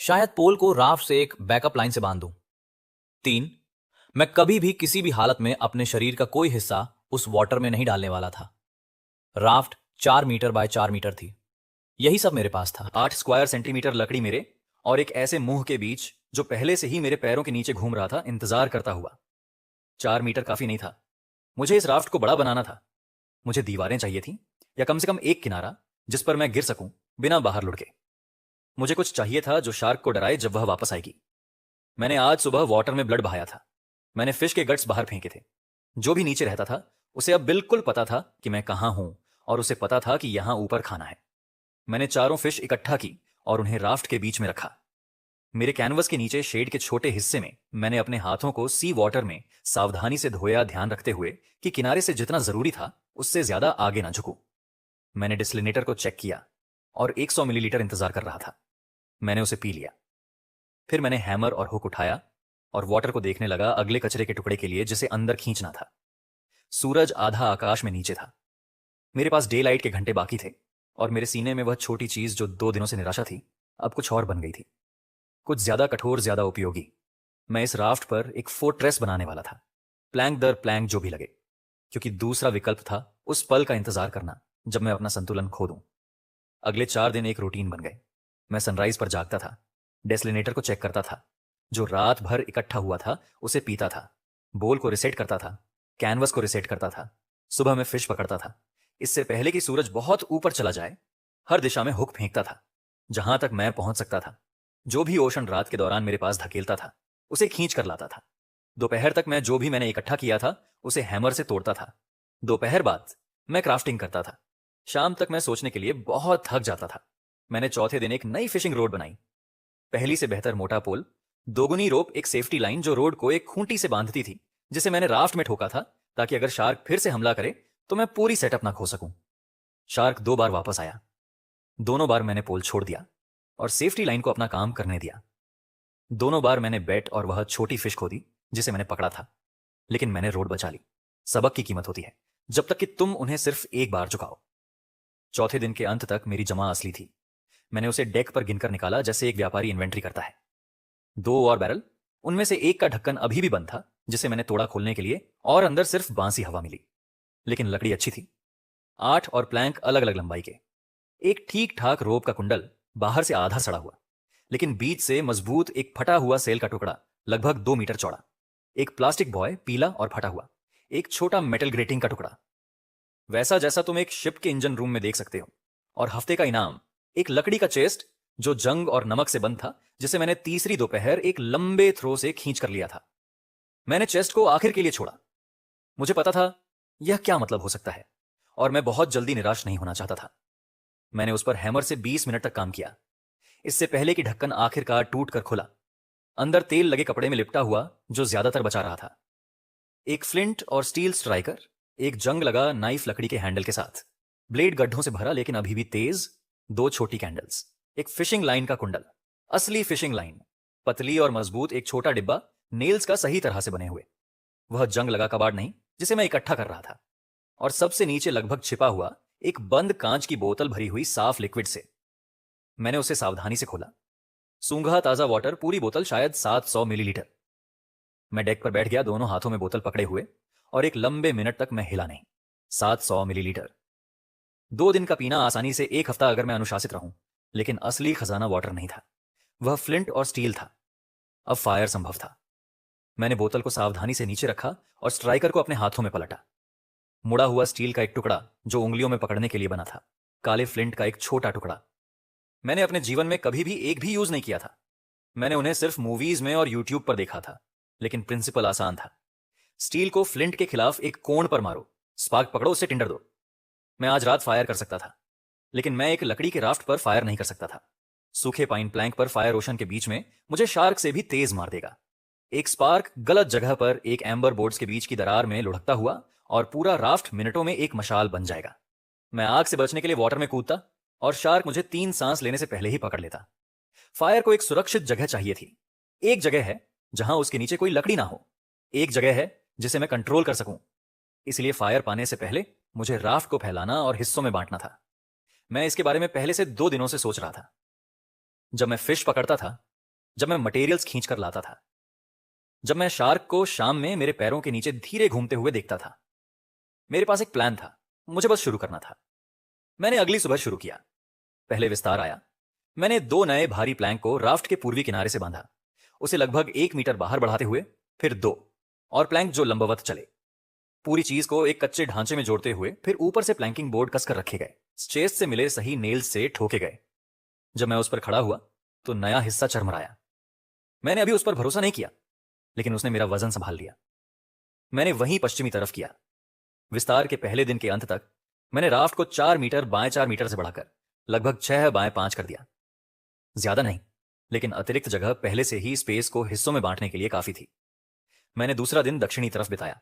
शायद पोल को राफ्ट से एक बैकअप लाइन से बांध दूं। 3, मैं कभी भी किसी भी हालत में अपने शरीर का कोई हिस्सा उस वाटर में नहीं डालने वाला था। राफ्ट 4 मीटर बाय 4 मीटर थी। यही सब मेरे पास था। 8 स्क्वायर सेंटीमीटर लकड़ी मेरे और एक ऐसे मुंह के बीच जो पहले से ही मेरे पैरों के नीचे घूम रहा था, इंतजार करता हुआ। 4 मीटर काफी नहीं था। मुझे इस राफ्ट को बड़ा बनाना था। मुझे दीवारें चाहिए थी, या कम से कम एक किनारा जिस पर मैं गिर सकूं बिना बाहर लुढ़के। मुझे कुछ चाहिए था जो शार्क को डराए जब वह वापस आएगी। मैंने आज सुबह वाटर में ब्लड बहाया था। मैंने फिश के गट्स बाहर फेंके थे। जो भी नीचे रहता था उसे अब बिल्कुल पता था कि मैं कहां हूं, और उसे पता था कि यहां ऊपर खाना है। मैंने चारों फिश इकट्ठा की और उन्हें राफ्ट के बीच में रखा। मेरे कैनवस के नीचे शेड के छोटे हिस्से में मैंने अपने हाथों को सी वाटर में सावधानी से धोया, ध्यान रखते हुए कि किनारे से जितना जरूरी था उससे ज्यादा आगे ना झुकूं। मैंने डिस्लिनेटर को चेक किया और 100 मिलीलीटर इंतजार कर रहा था। मैंने उसे पी लिया। फिर मैंने हैमर और हुक उठाया और वाटर को देखने लगा अगले कचरे के टुकड़े के लिए जिसे अंदर खींचना था। सूरज आधा आकाश में नीचे था। मेरे पास डे लाइट के घंटे बाकी थे और मेरे सीने में वह छोटी चीज जो 2 दिनों से निराशा थी अब कुछ और बन गई थी, कुछ ज्यादा कठोर, ज्यादा उपयोगी। मैं इस राफ्ट पर एक फोर्ट्रेस बनाने वाला था, प्लैंक दर प्लैंक जो भी लगे, क्योंकि दूसरा विकल्प था उस पल का इंतजार करना जब मैं अपना संतुलन खो दूं। अगले 4 दिन एक रूटीन बन गए। मैं सनराइज पर जागता था, डेस्लिनेटर को चेक करता था, जो रात भर इकट्ठा हुआ था उसे पीता था, बोल को रिसेट करता था, कैनवस को रिसेट करता था। सुबह में फिश पकड़ता था, इससे पहले कि सूरज बहुत ऊपर चला जाए। हर दिशा में हुक फेंकता था जहां तक मैं पहुंच सकता था। जो भी ओशन रात के दौरान मेरे पास धकेलता था उसे खींच कर लाता था। दोपहर तक मैं जो भी मैंने इकट्ठा किया था उसे हैमर से तोड़ता था। दोपहर बाद मैं क्राफ्टिंग करता था। शाम तक मैं सोचने के लिए बहुत थक जाता था। मैंने चौथे दिन एक नई फिशिंग रोड बनाई। पहली से बेहतर मोटा पोल, दोगुनी रोप, एक सेफ्टी लाइन जो रोड को एक खूंटी से बांधती थी, जिसे मैंने राफ्ट में ठोका था ताकि अगर शार्क फिर से हमला करे तो मैं पूरी सेटअप ना खो सकूं। शार्क 2 बार वापस आया। दोनों बार मैंने पोल छोड़ दिया और सेफ्टी लाइन को अपना काम करने दिया। दोनों बार मैंने बेट और वह छोटी फिश खो दी जिसे मैंने पकड़ा था, लेकिन मैंने रोड बचा ली। सबक की कीमत होती है जब तक कि तुम उन्हें सिर्फ एक बार चुकाओ। चौथे दिन के अंत तक मेरी जमा असली थी। मैंने उसे डेक पर गिनकर निकाला जैसे एक व्यापारी इन्वेंट्री करता है। 2 और बैरल, उनमें से एक का ढक्कन अभी भी बंद था जिसे मैंने तोड़ा खोलने के लिए, और अंदर सिर्फ बांसी हवा मिली, लेकिन लकड़ी अच्छी थी। 8 और प्लैंक अलग अलग लंबाई के। एक ठीक ठाक रोप का कुंडल, बाहर से आधा सड़ा हुआ लेकिन बीच से मजबूत एक फटा हुआ सेल का टुकड़ा लगभग 2 मीटर चौड़ा। एक प्लास्टिक बॉय, पीला और फटा हुआ। एक छोटा मेटल ग्रेटिंग का टुकड़ा, वैसा जैसा तुम एक शिप के इंजन रूम में देख सकते हो। और हफ्ते का इनाम एक लकड़ी का चेस्ट जो जंग और नमक से बंद था, जिसे मैंने तीसरी दोपहर एक लंबे थ्रो से खींच कर लिया था। मैंने चेस्ट को आखिर के लिए छोड़ा। मुझे पता था यह क्या मतलब हो सकता है और मैं बहुत जल्दी निराश नहीं होना चाहता था। मैंने उस पर हैमर से 20 मिनट तक काम किया, इससे पहले कि ढक्कन आखिरकार टूट कर खुला। अंदर तेल लगे कपड़े में लिपटा हुआ जो ज्यादातर बचा रहा था। एक फ्लिंट और स्टील स्ट्राइकर, एक जंग लगा नाइफ लकड़ी के हैंडल के साथ, ब्लेड गड्ढों से भरा लेकिन अभी भी तेज। 2 छोटी कैंडल्स, एक फिशिंग लाइन का कुंडल, असली फिशिंग लाइन, पतली और मजबूत। एक छोटा डिब्बा, नेल्स का सही तरह से बने हुए, वह जंग लगा कबाड़ नहीं जिसे मैं इकट्ठा कर रहा था। और सबसे नीचे लगभग छिपा हुआ एक बंद कांच की बोतल भरी हुई साफ लिक्विड से। मैंने उसे सावधानी से खोला। सूंघा ताजा वाटर, पूरी बोतल शायद 700 मिलीलीटर। मैं डेक पर बैठ गया, दोनों हाथों में बोतल पकड़े हुए, और एक लंबे मिनट तक मैं हिला नहीं। 700 मिलीलीटर, 2 दिन का पीना आसानी से, 1 हफ्ता अगर मैं अनुशासित रहूं। लेकिन असली खजाना वाटर नहीं था, वह फ्लिंट और स्टील था। अब फायर संभव था। मैंने बोतल को सावधानी से नीचे रखा और स्ट्राइकर को अपने हाथों में पलटा। मुड़ा हुआ स्टील का एक टुकड़ा जो उंगलियों में पकड़ने के लिए बना था, काले फ्लिंट का एक छोटा टुकड़ा। मैंने अपने जीवन में कभी भी एक भी यूज नहीं किया था। मैंने उन्हें सिर्फ मूवीज में और यूट्यूब पर देखा था, लेकिन प्रिंसिपल आसान था। स्टील को फ्लिंट के खिलाफ एक कोण पर मारो, स्पार्क पकड़ो, उससे टिंडर दो। मैं आज रात फायर कर सकता था, लेकिन मैं एक लकड़ी के राफ्ट पर फायर नहीं कर सकता था। सूखे पाइन प्लैंक पर फायर ओशन के बीच में मुझे शार्क से भी तेज मार देगा। एक स्पार्क गलत जगह पर एक एम्बर बोर्ड्स के बीच की दरार में लुढ़कता हुआ और पूरा राफ्ट मिनटों में एक मशाल बन जाएगा। मैं आग से बचने के लिए वाटर में कूदता और शार्क मुझे 3 सांस लेने से पहले ही पकड़ लेता। फायर को एक सुरक्षित जगह चाहिए थी, एक जगह है जहां उसके नीचे कोई लकड़ी ना हो, एक जगह है जिसे मैं कंट्रोल कर सकूं। इसलिए फायर पाने से पहले मुझे राफ्ट को फैलाना और हिस्सों में बांटना था। मैं इसके बारे में पहले से 2 दिनों से सोच रहा था। जब मैं फिश पकड़ता था, जब मैं मटेरियल्स खींच कर लाता था, जब मैं शार्क को शाम में मेरे पैरों के नीचे धीरे घूमते हुए देखता था, मेरे पास एक प्लान था, मुझे बस शुरू करना था। मैंने अगली सुबह शुरू किया। पहले विस्तार आया। मैंने 2 नए भारी प्लैंक को राफ्ट के पूर्वी किनारे से बांधा, उसे लगभग 1 मीटर बाहर बढ़ाते हुए, फिर 2 और प्लैंक जो लंबवत चले। पूरी चीज को एक कच्चे ढांचे में जोड़ते हुए फिर ऊपर से प्लैंकिंग बोर्ड कसकर रखे गए, चेस्ट से मिले सही नेल्स से ठोके गए। जब मैं उस पर खड़ा हुआ तो नया हिस्सा चरमराया। मैंने अभी उस पर भरोसा नहीं किया, लेकिन उसने मेरा वजन संभाल लिया। मैंने वहीं पश्चिमी तरफ किया। विस्तार के पहले दिन के अंत तक मैंने राफ्ट को 4 मीटर बाएं 4 मीटर से बढ़ाकर लगभग 6 बाएं 5 कर दिया। ज्यादा नहीं, लेकिन अतिरिक्त जगह पहले से ही स्पेस को हिस्सों में बांटने के लिए काफी थी। मैंने दूसरा दिन दक्षिणी तरफ बिताया।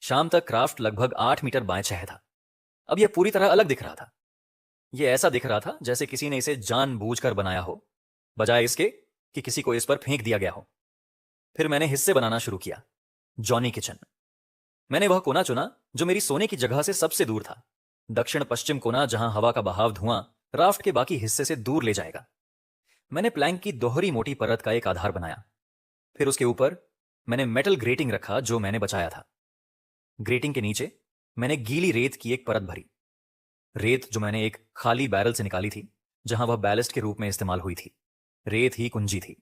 शाम तक क्राफ्ट लगभग 8 मीटर बाएं 6 था। अब यह पूरी तरह अलग दिख रहा था। यह ऐसा दिख रहा था जैसे किसी ने इसे जानबूझकर बनाया हो, बजाय इसके कि किसी को इस पर फेंक दिया गया हो। फिर मैंने हिस्से बनाना शुरू किया। Johnny kitchen. मैंने वह कोना चुना जो मेरी सोने की जगह से सबसे दूर था, दक्षिण पश्चिम कोना, जहां हवा का बहाव धुआं राफ्ट के बाकी हिस्से से दूर ले जाएगा। मैंने प्लैंक की दोहरी मोटी परत का एक आधार बनाया। फिर उसके ऊपर मैंने मेटल ग्रेटिंग रखा जो मैंने बचाया था। ग्रेटिंग के नीचे मैंने गीली रेत की एक परत भरी, रेत जो मैंने एक खाली बैरल से निकाली थी जहां वह बैलेस्ट के रूप में इस्तेमाल हुई थी। रेत ही कुंजी थी।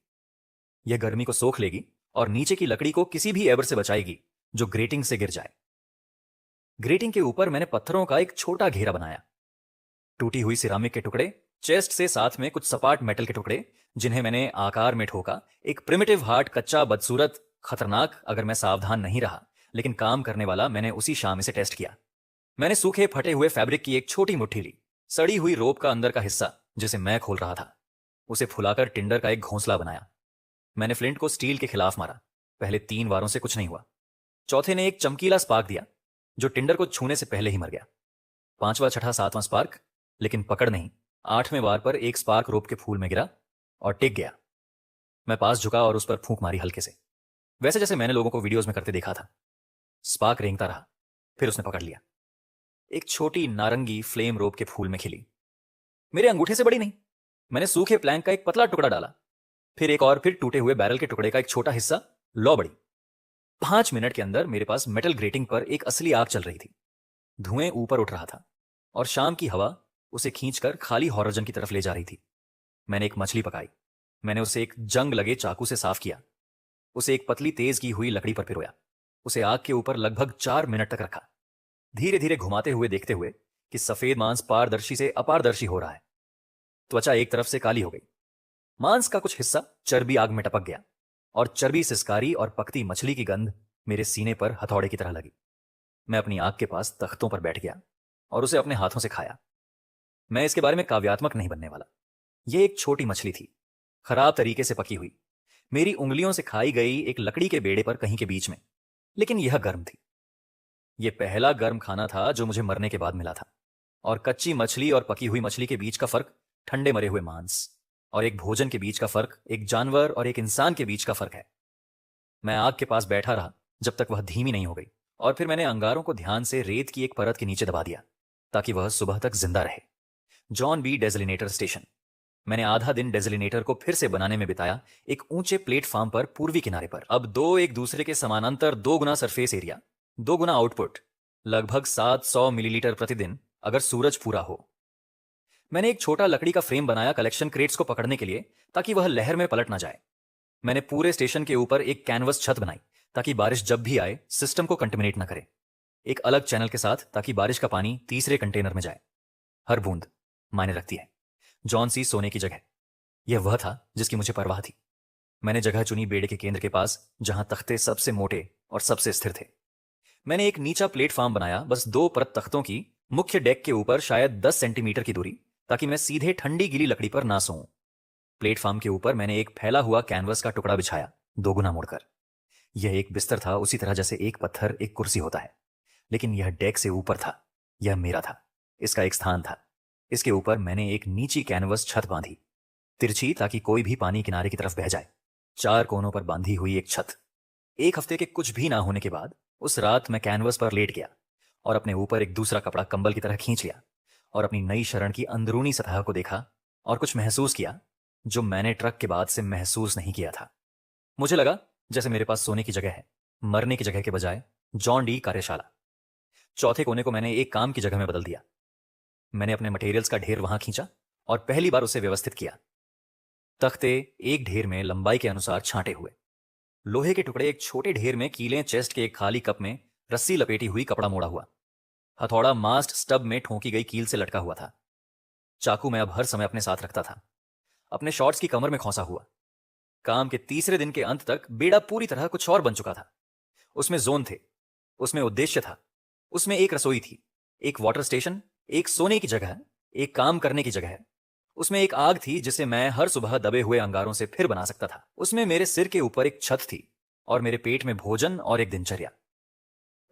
यह गर्मी को सोख लेगी और नीचे की लकड़ी को किसी भी एबर से बचाएगी जो ग्रेटिंग से गिर जाए। ग्रेटिंग के ऊपर मैंने पत्थरों का एक छोटा घेरा बनाया, टूटी हुई सिरामिक के टुकड़े, चेस्ट से साथ में कुछ सपाट मेटल के टुकड़े जिन्हें मैंने आकार में ठोका। एक प्रिमिटिव हार्ड, कच्चा, बदसूरत, खतरनाक अगर मैं सावधान नहीं रहा, लेकिन काम करने वाला। मैंने उसी शाम इसे टेस्ट किया। मैंने सूखे फटे हुए फैब्रिक की एक छोटी मुट्ठी ली, सड़ी हुई रोप का अंदर का हिस्सा जिसे मैं खोल रहा था, उसे फुलाकर टिंडर का एक घोंसला बनाया। मैंने फ्लिंट को स्टील के खिलाफ मारा। पहले 3 वारों से कुछ नहीं हुआ। चौथे ने एक चमकीला स्पार्क दिया जो टिंडर को छूने से पहले ही मर गया। 5वां, 6ठा, 7वां स्पार्क, लेकिन पकड़ नहीं। 8वें वार पर एक स्पार्क रोप के फूल में गिरा और टिक गया। मैं पास झुका और उस पर फूंक मारी हल्के से, वैसे जैसे मैंने लोगों को वीडियोज में करते देखा था। स्पार्क रेंगता रहा, फिर उसने पकड़ लिया। एक छोटी नारंगी फ्लेम रोप के फूल में खिली, मेरे अंगूठे से बड़ी नहीं। मैंने सूखे प्लैंक का एक पतला टुकड़ा डाला, फिर एक और, फिर टूटे हुए बैरल के टुकड़े का एक छोटा हिस्सा, लौ बड़ी। 5 मिनट के अंदर मेरे पास मेटल ग्रेटिंग पर एक असली आग चल रही थी। धुएं ऊपर उठ रहा था और शाम की हवा उसे खींचकर खाली हॉरिजॉन की तरफ ले जा रही थी। मैंने एक मछली पकाई। मैंने उसे एक जंग लगे चाकू से साफ किया, उसे एक पतली तेज की हुई लकड़ी पर पिरोया, उसे आग के ऊपर लगभग 4 मिनट तक रखा, धीरे धीरे घुमाते हुए देखते हुए कि सफेद मांस पारदर्शी से अपारदर्शी हो रहा है। त्वचा एक तरफ से काली हो गई। मांस का कुछ हिस्सा चर्बी आग में टपक गया और चर्बी सिसकारी और पकती मछली की गंध मेरे सीने पर हथौड़े की तरह लगी। मैं अपनी आग के पास तख्तों पर बैठ गया और उसे अपने हाथों से खाया। मैं इसके बारे में काव्यात्मक नहीं बनने वाला। यह एक छोटी मछली थी, खराब तरीके से पकी हुई, मेरी उंगलियों से खाई गई एक लकड़ी के बेड़े पर कहीं के बीच में, लेकिन यह गर्म थी। यह पहला गर्म खाना था जो मुझे मरने के बाद मिला था। और कच्ची मछली और पकी हुई मछली के बीच का फर्क ठंडे मरे हुए मांस, और एक भोजन के बीच का फर्क एक जानवर और एक इंसान के बीच का फर्क है। मैं आग के पास बैठा रहा जब तक वह धीमी नहीं हो गई, और फिर मैंने अंगारों को ध्यान से रेत की एक परत के नीचे दबा दिया ताकि वह सुबह तक जिंदा रहे। जॉन बी डेजिलिनेटर स्टेशन। मैंने आधा दिन डेजिलिनेटर को फिर से बनाने में बिताया, एक ऊंचे प्लेटफॉर्म पर पूर्वी किनारे पर। अब 2 एक दूसरे के समानांतर, 2 गुना सरफेस एरिया, 2 गुना आउटपुट, लगभग 700 मिलीलीटर प्रतिदिन अगर सूरज पूरा हो। मैंने एक छोटा लकड़ी का फ्रेम बनाया कलेक्शन क्रेट्स को पकड़ने के लिए, ताकि वह लहर में पलट ना जाए। मैंने पूरे स्टेशन के ऊपर एक कैनवस छत बनाई ताकि बारिश जब भी आए सिस्टम को कंटेमिनेट ना करे, एक अलग चैनल के साथ ताकि बारिश का पानी तीसरे कंटेनर में जाए। हर बूंद मायने रखती है। जॉन सी सोने की जगह, यह वह था जिसकी मुझे परवाह थी। मैंने जगह चुनी बेड़े के केंद्र के पास, जहां तख्ते सबसे मोटे और सबसे स्थिर थे। मैंने एक नीचा प्लेटफॉर्म बनाया, बस 2 परत तख्तों की, मुख्य डेक के ऊपर शायद 10 सेंटीमीटर की दूरी, ताकि मैं सीधे ठंडी गीली लकड़ी पर ना सोऊं। प्लेटफॉर्म के ऊपर मैंने एक फैला हुआ कैनवस का टुकड़ा बिछाया, 2 गुना मुड़कर। यह एक बिस्तर था, उसी तरह जैसे एक पत्थर एक कुर्सी होता है, लेकिन यह डेक से ऊपर था। यह मेरा था, इसका एक स्थान था। इसके ऊपर मैंने एक नीची कैनवस छत बांधी, तिरछी, ताकि कोई भी पानी किनारे की तरफ बह जाए। 4 कोनों पर बांधी हुई एक छत। 1 हफ्ते के कुछ भी ना होने के बाद उस रात मैं कैनवस पर लेट गया और अपने ऊपर एक दूसरा कपड़ा कंबल की तरह खींच लिया और अपनी नई शरण की अंदरूनी सतह को देखा और कुछ महसूस किया जो मैंने ट्रक के बाद से महसूस नहीं किया था। मुझे लगा जैसे मेरे पास सोने की जगह है, मरने की जगह के बजाय जॉन डी कार्यशाला। चौथे कोने को मैंने एक काम की जगह में बदल दिया। मैंने अपने मटेरियल्स का ढेर वहां खींचा और पहली बार उसे व्यवस्थित किया। तख्ते एक ढेर में लंबाई के अनुसार छांटे हुए, लोहे के टुकड़े एक छोटे ढेर में कीलें चेस्ट के एक खाली कप में रस्सी लपेटी हुई कपड़ा मोड़ा हुआ, हथौड़ा मास्ट स्टब में ठोंकी गई कील से लटका हुआ था। चाकू मैं अब हर समय अपने साथ रखता था, अपने शॉर्ट्स की कमर में खोसा हुआ। काम के तीसरे दिन के अंत तक बेड़ा पूरी तरह कुछ और बन चुका था। उसमें जोन थे, उसमें उद्देश्य था, उसमें एक रसोई थी, एक वाटर स्टेशन, एक सोने की जगह, एक काम करने की जगह। उसमें एक आग थी जिसे मैं हर सुबह दबे हुए अंगारों से फिर बना सकता था। उसमें मेरे सिर के ऊपर एक छत थी और मेरे पेट में भोजन और एक दिनचर्या।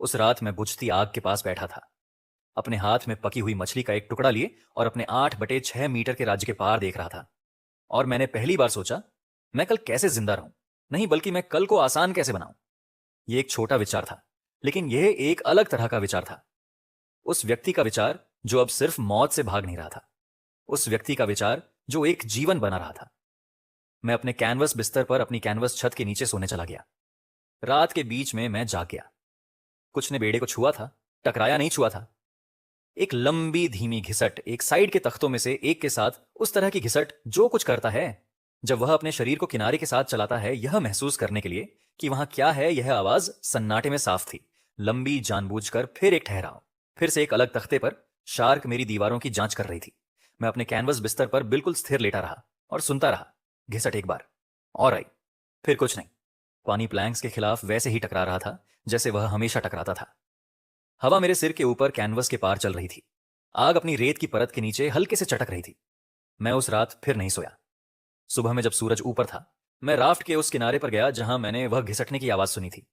उस रात मैं बुझती आग के पास बैठा था, अपने हाथ में पकी हुई मछली का एक टुकड़ा लिए और अपने 8/6 मीटर के राज्य के पार देख रहा था। और मैंने पहली बार सोचा, मैं कल कैसे जिंदा रहूं, नहीं बल्कि मैं कल को आसान कैसे बनाऊं। यह एक छोटा विचार था, लेकिन यह एक अलग तरह का विचार था। उस व्यक्ति का विचार जो अब सिर्फ मौत से भाग नहीं रहा था, उस व्यक्ति का विचार जो एक जीवन बना रहा था। मैं अपने कैनवस बिस्तर पर अपनी कैनवस छत के नीचे सोने चला गया। रात के बीच में मैं जाग गया। कुछ ने बेड़े को छुआ था, टकराया नहीं छुआ था। एक लंबी धीमी घिसट एक साइड के तख्तों में से एक के साथ, उस तरह की घिसट जो कुछ करता है जब वह अपने शरीर को किनारे के साथ चलाता है, यह महसूस करने के लिए कि वहां क्या है। यह आवाज सन्नाटे में साफ थी, लंबी, जानबूझकर। फिर एक ठहराव, फिर से एक अलग तख्ते पर शार्क मेरी दीवारों की जांच कर रही थी। मैं अपने कैनवस बिस्तर पर बिल्कुल स्थिर लेटा रहा और सुनता रहा। घिसट एक बार और आई, फिर कुछ नहीं। पानी प्लैंक्स के खिलाफ वैसे ही टकरा रहा था जैसे वह हमेशा टकराता था। हवा मेरे सिर के ऊपर कैनवस के पार चल रही थी। आग अपनी रेत की परत के नीचे हल्के से चटक रही थी। मैं उस रात फिर नहीं सोया। सुबह में जब सूरज ऊपर था, मैं राफ्ट के उस किनारे पर गया जहां मैंने वह घिसटने की आवाज सुनी थी।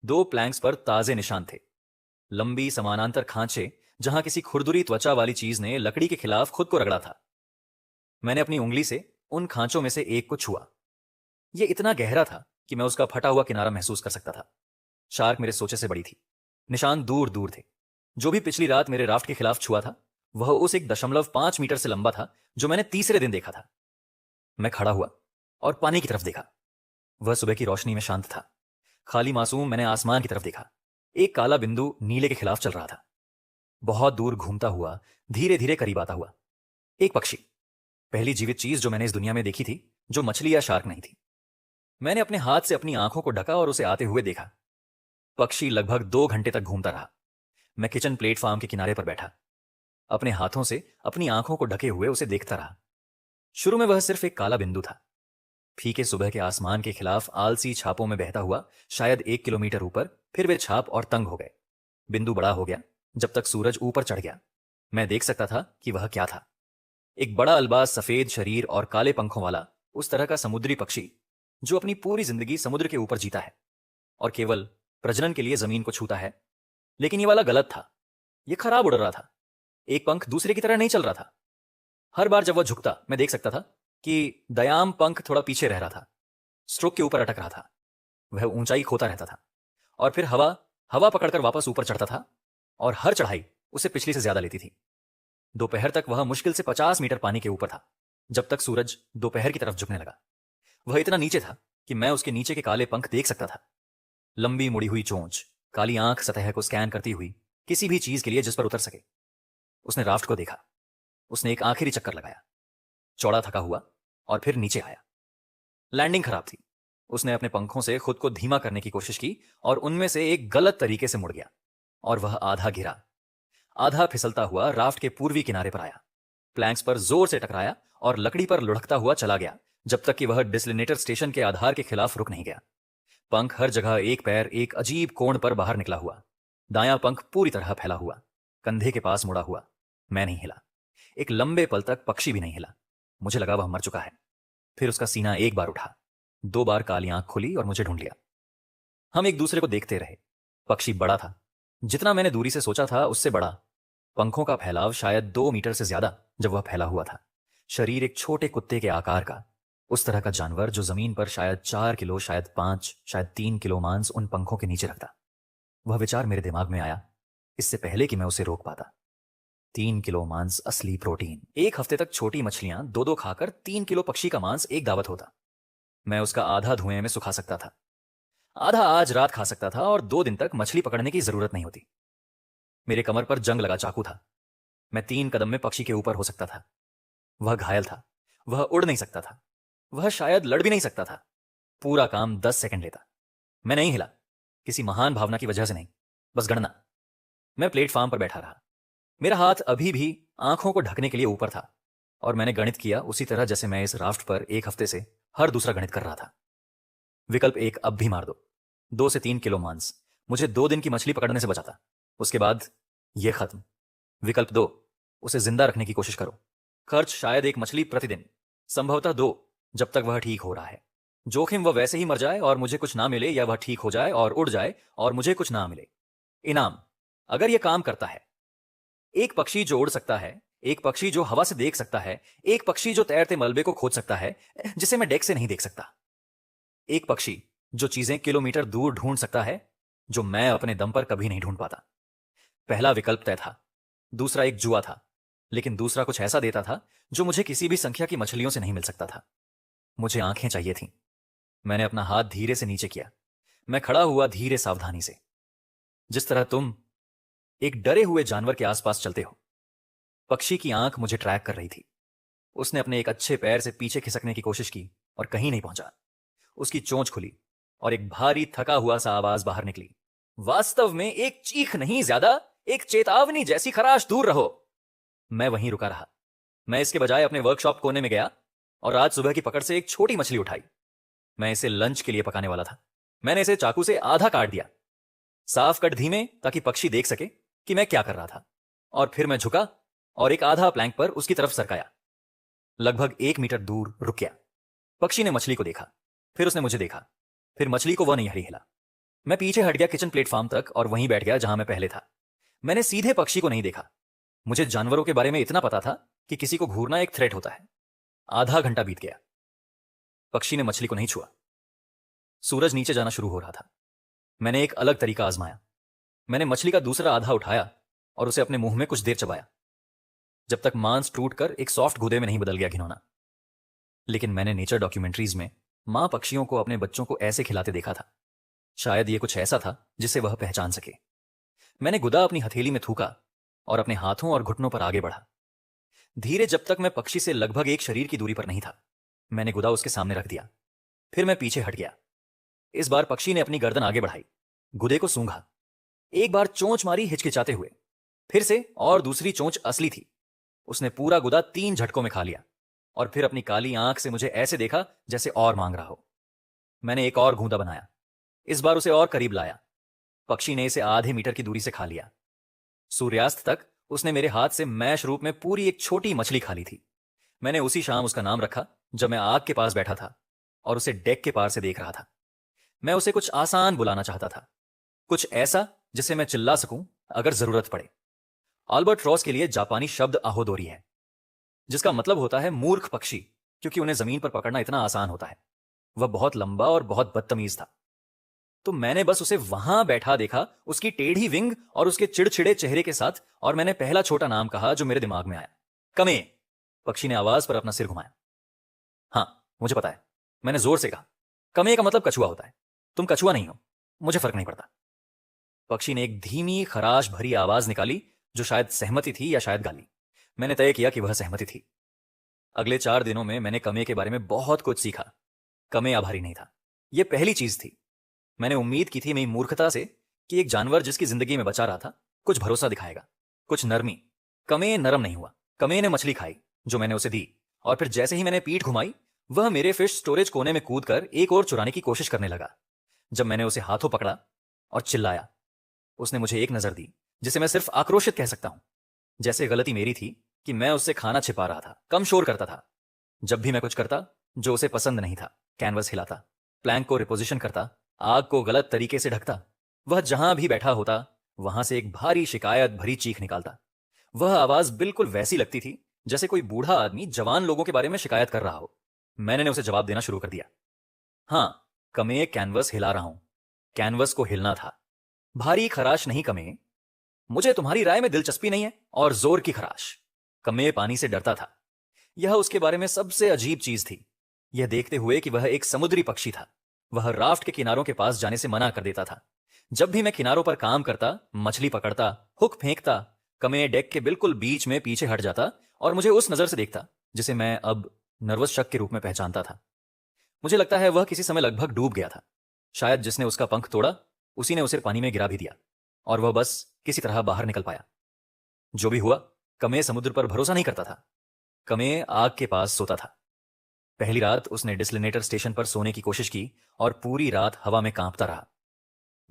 2 प्लैंक्स पर ताजे निशान थे, लंबी समानांतर खांचे जहां किसी खुरदुरी त्वचा वाली चीज ने लकड़ी के खिलाफ खुद को रगड़ा था। मैंने अपनी उंगली से उन खांचों में से एक को छुआ। यह इतना गहरा था कि मैं उसका फटा हुआ किनारा महसूस कर सकता था। शार्क मेरे सोचे से बड़ी थी, निशान दूर दूर थे। जो भी पिछली रात मेरे राफ्ट के खिलाफ छुआ था वह उस 1.5 मीटर से लंबा था जो मैंने तीसरे दिन देखा था। मैं खड़ा हुआ और पानी की तरफ देखा। वह सुबह की रोशनी में शांत था, खाली मासूम। मैंने आसमान की तरफ देखा। एक काला बिंदु नीले के खिलाफ चल रहा था, बहुत दूर घूमता हुआ, धीरे धीरे करीब आता हुआ। एक पक्षी, पहली जीवित चीज जो मैंने इस दुनिया में देखी थी, जो मछली या शार्क नहीं थी। मैंने अपने हाथ से अपनी आंखों को ढका और उसे आते हुए देखा। पक्षी लगभग 2 घंटे तक घूमता रहा। मैं किचन प्लेटफॉर्म के किनारे पर बैठा, अपने हाथों से अपनी आंखों को ढके हुए उसे देखता रहा। शुरू में वह सिर्फ एक काला बिंदु था, फीके सुबह के आसमान के खिलाफ आलसी छापों में बहता हुआ, शायद 1 किलोमीटर ऊपर। फिर वे छाप और तंग हो गए। बिंदु बड़ा हो गया जब तक सूरज ऊपर चढ़ गया। मैं देख सकता था कि वह क्या था। एक बड़ा अलबाज सफेद शरीर और काले पंखों वाला, उस तरह का समुद्री पक्षी जो अपनी पूरी जिंदगी समुद्र के ऊपर जीता है और केवल प्रजनन के लिए जमीन को छूता है। लेकिन यह वाला गलत था, यह खराब उड़ रहा था। एक पंख दूसरे की तरह नहीं चल रहा था। हर बार जब वह झुकता, मैं देख सकता था कि दयाम पंख थोड़ा पीछे रह रहा था, स्ट्रोक के ऊपर अटक रहा था। वह ऊंचाई खोता रहता था और फिर हवा पकड़कर वापस ऊपर चढ़ता था और हर चढ़ाई उसे पिछली से ज्यादा लेती थी। दोपहर तक वह मुश्किल से 50 मीटर पानी के ऊपर था, जब तक सूरज दोपहर की तरफ झुकने लगा। वह इतना नीचे था कि मैं उसके नीचे के काले पंख देख सकता था। लंबी मुड़ी हुई चोंच, काली आंख सतह को स्कैन करती हुई किसी भी चीज के लिए जिस पर उतर सके। उसने राफ्ट को देखा। उसने एक आखिरी चक्कर लगाया, चौड़ा थका हुआ, और फिर नीचे आया। लैंडिंग खराब थी। उसने अपने पंखों से खुद को धीमा करने की कोशिश की और उनमें से एक गलत तरीके से मुड़ गया और वह आधा गिरा, आधा फिसलता हुआ राफ्ट के पूर्वी किनारे पर आया। प्लैंक्स पर जोर से टकराया और लकड़ी पर लुढ़कता हुआ चला गया जब तक कि वह डिसलिनेटर स्टेशन के आधार के खिलाफ रुक नहीं गया। पंख हर जगह, एक पैर एक अजीब कोण पर बाहर निकला हुआ, दायां पंख पूरी तरह फैला हुआ, कंधे के पास मुड़ा हुआ। मैं नहीं हिला। एक लंबे पल तक पक्षी भी नहीं हिला। मुझे लगा वह मर चुका है। फिर उसका सीना एक बार उठा, 2 बार काली आंख खुली और मुझे ढूंढ लिया। हम एक दूसरे को देखते रहे। पक्षी बड़ा था, जितना मैंने दूरी से सोचा था उससे बड़ा। पंखों का फैलाव शायद 2 मीटर से ज्यादा जब वह फैला हुआ था। शरीर एक छोटे कुत्ते के आकार का। उस तरह का जानवर जो जमीन पर शायद 4 किलो, शायद 5, शायद 3 किलो मांस उन पंखों के नीचे रखता। वह विचार मेरे दिमाग में आया इससे पहले कि मैं उसे रोक पाता। 3 किलो मांस, असली प्रोटीन। एक हफ्ते तक छोटी मछलियां दो दो खाकर 3 किलो पक्षी का मांस एक दावत होता। मैं उसका आधा धुएं में सुखा सकता था, आधा आज रात खा सकता था, और 2 दिन तक मछली पकड़ने की जरूरत नहीं होती। मेरे कमर पर जंग लगा चाकू था। मैं 3 कदम में पक्षी के ऊपर हो सकता था। वह घायल था, वह उड़ नहीं सकता था, वह शायद लड़ भी नहीं सकता था। पूरा काम 10 सेकंड लेता। मैं नहीं हिला, किसी महान भावना की वजह से नहीं, बस गणना। मैं प्लेटफॉर्म पर बैठा रहा। मेरा हाथ अभी भी आंखों को ढकने के लिए ऊपर था, और मैंने गणित किया उसी तरह जैसे मैं इस राफ्ट पर 1 हफ्ते से हर दूसरा गणित कर रहा था। विकल्प 1 अब भी मार दो। 2 से 3 किलो मांस मुझे 2 दिन की मछली पकड़ने से बचाता। उसके बाद यह खत्म। विकल्प 2, उसे जिंदा रखने की कोशिश करो। खर्च शायद 1 मछली प्रतिदिन, संभवतः 2, जब तक वह ठीक हो रहा है। जोखिम वह वैसे ही मर जाए और मुझे कुछ ना मिले, या वह ठीक हो जाए और उड़ जाए और मुझे कुछ ना मिले। इनाम, अगर यह काम करता है, एक पक्षी जो उड़ सकता है, एक पक्षी जो हवा से देख सकता है, एक पक्षी जो तैरते मलबे को खोज सकता है जिसे मैं डेक से नहीं देख सकता, एक पक्षी जो चीजें किलोमीटर दूर ढूंढ सकता है जो मैं अपने दम पर कभी नहीं ढूंढ पाता। पहला विकल्प तय था, दूसरा एक जुआ था, लेकिन दूसरा कुछ ऐसा देता था जो मुझे किसी भी संख्या की मछलियों से नहीं मिल सकता था। मुझे आंखें चाहिए थीं। मैंने अपना हाथ धीरे से नीचे किया। मैं खड़ा हुआ धीरे सावधानी से, जिस तरह तुम एक डरे हुए जानवर के आसपास चलते हो। पक्षी की आंख मुझे ट्रैक कर रही थी। उसने अपने एक अच्छे पैर से पीछे खिसकने की कोशिश की और कहीं नहीं पहुंचा। उसकी चोंच खुली और एक भारी थका हुआ सा आवाज बाहर निकली। वास्तव में एक चीख नहीं, ज्यादा एक चेतावनी जैसी खराश, दूर रहो। मैं वहीं रुका रहा। मैं इसके बजाय अपने वर्कशॉप कोने में गया और आज सुबह की पकड़ से एक छोटी मछली उठाई। मैं इसे लंच के लिए पकाने वाला था। मैंने इसे चाकू से आधा काट दिया, साफ कट धीमे, ताकि पक्षी देख सके कि मैं क्या कर रहा था। और फिर मैं झुका और एक आधा प्लैंक पर उसकी तरफ सरकाया। लगभग 1 मीटर दूर रुक गया। पक्षी ने मछली को देखा, फिर उसने मुझे देखा, फिर मछली को वह नहीं हिला। मैं पीछे हट गया किचन प्लेटफॉर्म तक और वहीं बैठ गया जहां मैं पहले था। मैंने सीधे पक्षी को नहीं देखा। मुझे जानवरों के बारे में इतना पता था कि किसी को घूरना एक थ्रेट होता है। आधा घंटा बीत गया। पक्षी ने मछली को नहीं छुआ। सूरज नीचे जाना शुरू हो रहा था। मैंने एक अलग तरीका आजमाया। मैंने मछली का दूसरा आधा उठाया और उसे अपने मुंह में कुछ देर चबाया, जब तक मांस टूटकर एक सॉफ्ट गूदे में नहीं बदल गया। घिनौना। लेकिन मैंने नेचर डॉक्यूमेंट्रीज में मां पक्षियों को अपने बच्चों को ऐसे खिलाते देखा था। शायद यह कुछ ऐसा था जिसे वह पहचान सके। मैंने गुदा अपनी हथेली में थूका और अपने हाथों और घुटनों पर आगे बढ़ा। धीरे, जब तक मैं पक्षी से लगभग एक शरीर की दूरी पर नहीं था। मैंने गुदा उसके सामने रख दिया। फिर मैं पीछे हट गया। इस बार पक्षी ने अपनी गर्दन आगे बढ़ाई, गुदे को सूंघा, एक बार चोंच मारी हिचकिचाते हुए, फिर से, और दूसरी चोंच असली थी। उसने पूरा गुदा 3 झटकों में खा लिया और फिर अपनी काली आंख से मुझे ऐसे देखा जैसे और मांग रहा हो। मैंने एक और गूंदा बनाया, इस बार उसे और करीब लाया। पक्षी ने इसे आधे मीटर की दूरी से खा लिया। सूर्यास्त तक उसने मेरे हाथ से मैश रूप में पूरी एक छोटी मछली खा ली थी। मैंने उसी शाम उसका नाम रखा जब मैं आग के पास बैठा था और उसे डेक के पार से देख रहा था। मैं उसे कुछ आसान बुलाना चाहता था, कुछ ऐसा जिसे मैं चिल्ला सकूं अगर जरूरत पड़े। अल्बर्ट रॉस के लिए जापानी शब्द आहोदोरी है, जिसका मतलब होता है मूर्ख पक्षी, क्योंकि उन्हें जमीन पर पकड़ना इतना आसान होता है। वह बहुत लंबा और बहुत बदतमीज था। तो मैंने बस उसे वहां बैठा देखा, उसकी टेढ़ी विंग और उसके चिड़चिड़े चेहरे के साथ, और मैंने पहला छोटा नाम कहा जो मेरे दिमाग में आया, कमे। पक्षी ने आवाज पर अपना सिर घुमाया। हां, मुझे पता है, मैंने जोर से कहा। कमे का मतलब कछुआ होता है। तुम कछुआ नहीं हो, मुझे फर्क नहीं पड़ता। पक्षी ने एक धीमी खराश भरी आवाज निकाली जो शायद सहमति थी या शायद गाली। मैंने तय किया कि वह सहमति थी। अगले 4 दिनों में मैंने कमे के बारे में बहुत कुछ सीखा। कमे आभारी नहीं था, यह पहली चीज थी। मैंने उम्मीद की थी मेरी मूर्खता से कि एक जानवर जिसकी जिंदगी में बचा रहा था कुछ भरोसा दिखाएगा, कुछ नरमी। कमे नरम नहीं हुआ। कमे ने मछली खाई जो मैंने उसे दी, और फिर जैसे ही मैंने पीठ घुमाई, वह मेरे फिश स्टोरेज कोने में कूदकर एक और चुराने की कोशिश करने लगा। जब मैंने उसे हाथों पकड़ा और चिल्लाया, उसने मुझे एक नजर दी जिसे मैं सिर्फ आक्रोशित कह सकता हूं। जैसे गलती मेरी थी कि मैं उससे खाना छिपा रहा था, कम शोर करता था। जब भी मैं कुछ करता जो उसे पसंद नहीं था, कैनवस हिलाता, प्लैंक को रिपोजिशन करता, आग को गलत तरीके से ढकता, वह जहां भी बैठा होता वहां से एक भारी शिकायत भरी चीख निकालता। वह आवाज बिल्कुल वैसी लगती थी जैसे कोई बूढ़ा आदमी जवान लोगों के बारे में शिकायत कर रहा हो। मैंने उसे जवाब देना शुरू कर दिया। हाँ, कमे, कैनवस हिला रहा हूं। कैनवस को हिलना था। भारी खराश नहीं कमे। मुझे तुम्हारी राय में दिलचस्पी नहीं है। और जोर की खराश। कमे पानी से डरता था। यह उसके बारे में सबसे अजीब चीज थी, यह देखते हुए कि वह एक समुद्री पक्षी था। वह राफ्ट के किनारों के पास जाने से मना कर देता था। जब भी मैं किनारों पर काम करता, मछली पकड़ता, हुक फेंकता, कमे डेक के बिल्कुल बीच में पीछे हट जाता और मुझे उस नजर से देखता जिसे मैं अब नर्वस शक के रूप में पहचानता था। मुझे लगता है वह किसी समय लगभग डूब गया था। शायद जिसने उसका पंख तोड़ा उसी ने उसे पानी में गिरा भी दिया और वह बस किसी तरह बाहर निकल पाया। जो भी हुआ, कमे समुद्र पर भरोसा नहीं करता था। कमे आग के पास सोता था। पहली रात उसने डिसलिनेटर स्टेशन पर सोने की कोशिश की और पूरी रात हवा में कांपता रहा।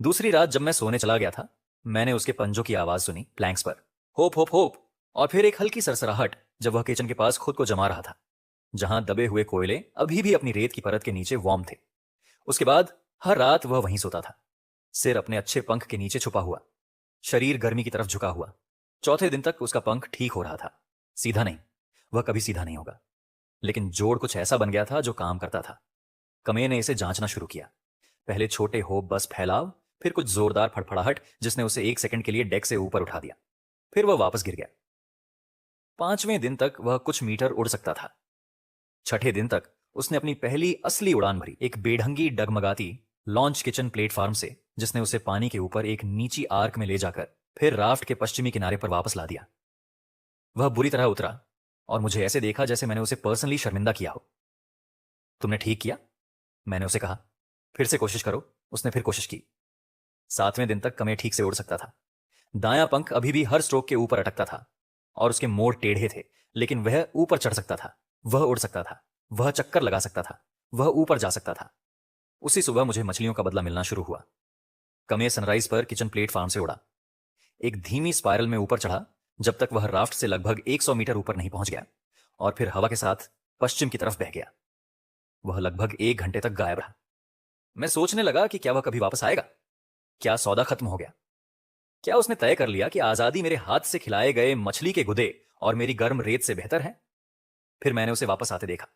दूसरी रात जब मैं सोने चला गया था, मैंने उसके पंजों की आवाज सुनी प्लैंक्स पर, होप होप होप, और फिर एक हल्की सरसराहट जब वह किचन के पास खुद को जमा रहा था, जहां दबे हुए कोयले अभी भी अपनी रेत की परत के नीचे वार्म थे। उसके बाद हर रात वह वहीं सोता था, सिर अपने अच्छे पंख के नीचे छुपा हुआ, शरीर गर्मी की तरफ झुका हुआ। चौथे दिन तक उसका पंख ठीक हो रहा था। सीधा नहीं, वह कभी सीधा नहीं होगा, लेकिन जोड़ कुछ ऐसा बन गया था जो काम करता था। कमे ने इसे जांचना शुरू किया। पहले छोटे होप बस फैलाव, फिर कुछ जोरदार फड़फड़ाहट जिसने उसे 1 सेकंड के लिए डेक से ऊपर उठा दिया। फिर वह वापस गिर गया। 5वें दिन तक वह कुछ मीटर उड़ सकता था। 6ठे दिन तक उसने अपनी पहली असली उड़ान भरी, एक बेढंगी डगमगाती लॉन्च किचन प्लेटफार्म से, जिसने उसे पानी के ऊपर एक नीची आर्क में ले जाकर फिर राफ्ट के पश्चिमी किनारे पर वापस ला दिया। वह बुरी तरह उतरा और मुझे ऐसे देखा जैसे मैंने उसे पर्सनली शर्मिंदा किया हो। तुमने ठीक किया, मैंने उसे कहा। फिर से कोशिश करो। उसने फिर कोशिश की। 7वें दिन तक कमे ठीक से उड़ सकता था। दायां पंख अभी भी हर स्ट्रोक के ऊपर अटकता था और उसके मोड़ टेढ़े थे, लेकिन वह ऊपर चढ़ सकता था, वह उड़ सकता था, वह चक्कर लगा सकता था, वह ऊपर जा सकता था। उसी सुबह मुझे मछलियों का बदला मिलना शुरू हुआ। कमे सनराइज पर किचन प्लेटफार्म से उड़ा, एक धीमी स्पाइरल में ऊपर चढ़ा जब तक वह राफ्ट से लगभग 100 मीटर ऊपर नहीं पहुंच गया, और फिर हवा के साथ पश्चिम की तरफ बह गया। वह लगभग 1 घंटे तक गायब रहा। मैं सोचने लगा कि क्या वह कभी वापस आएगा? क्या सौदा खत्म हो गया? क्या उसने तय कर लिया कि आजादी मेरे हाथ से खिलाए गए मछली के गुदे और मेरी गर्म रेत से बेहतर है? फिर मैंने उसे वापस आते देखा।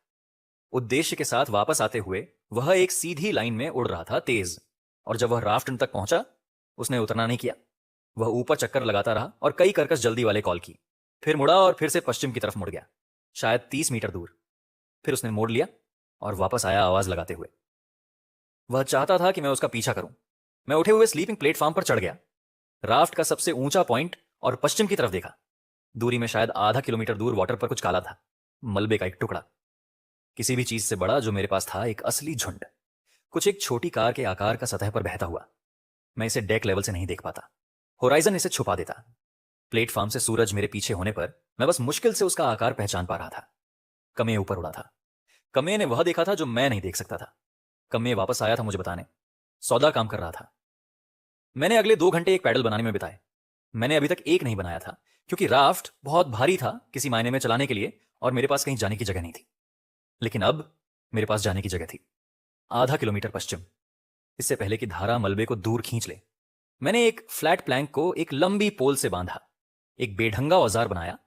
उद्देश्य के साथ वापस आते हुए वह एक सीधी लाइन में उड़ रहा था, तेज। और जब वह राफ्ट तक पहुंचा, उसने उतरना नहीं किया। वह ऊपर चक्कर लगाता रहा और कई कर्कश जल्दी वाले कॉल की। फिर मुड़ा और फिर से पश्चिम की तरफ मुड़ गया, शायद 30 मीटर दूर। फिर उसने मोड़ लिया और वापस आया, आवाज लगाते हुए। वह चाहता था कि मैं उसका पीछा करूं। मैं उठे हुए स्लीपिंग प्लेटफॉर्म पर चढ़ गया, राफ्ट का सबसे ऊंचा पॉइंट, और पश्चिम की तरफ देखा। दूरी में शायद आधा किलोमीटर दूर वाटर पर कुछ काला था, मलबे का एक टुकड़ा। किसी भी चीज से बड़ा जो मेरे पास था, एक असली झुंड, कुछ एक छोटी कार के आकार का सतह पर बहता हुआ। मैं इसे डेक लेवल से नहीं देख पाता, होराइजन इसे छुपा देता। प्लेटफॉर्म से सूरज मेरे पीछे होने पर मैं बस मुश्किल से उसका आकार पहचान पा रहा था। कमे ऊपर उड़ा था। कमे ने वह देखा था जो मैं नहीं देख सकता था। कमे वापस आया था मुझे बताने, सौदा काम कर रहा था। मैंने अगले 2 घंटे एक पैडल बनाने में बिताए। मैंने अभी तक एक नहीं बनाया था, क्योंकि राफ्ट बहुत भारी था किसी मायने में चलाने के लिए, और मेरे पास कहीं जाने की जगह नहीं थी। लेकिन अब मेरे पास जाने की जगह थी, आधा किलोमीटर पश्चिम, इससे पहले कि धारा मलबे को दूर खींच ले। मैंने एक फ्लैट प्लैंक को एक लंबी पोल से बांधा, एक बेढंगा औजार बनाया,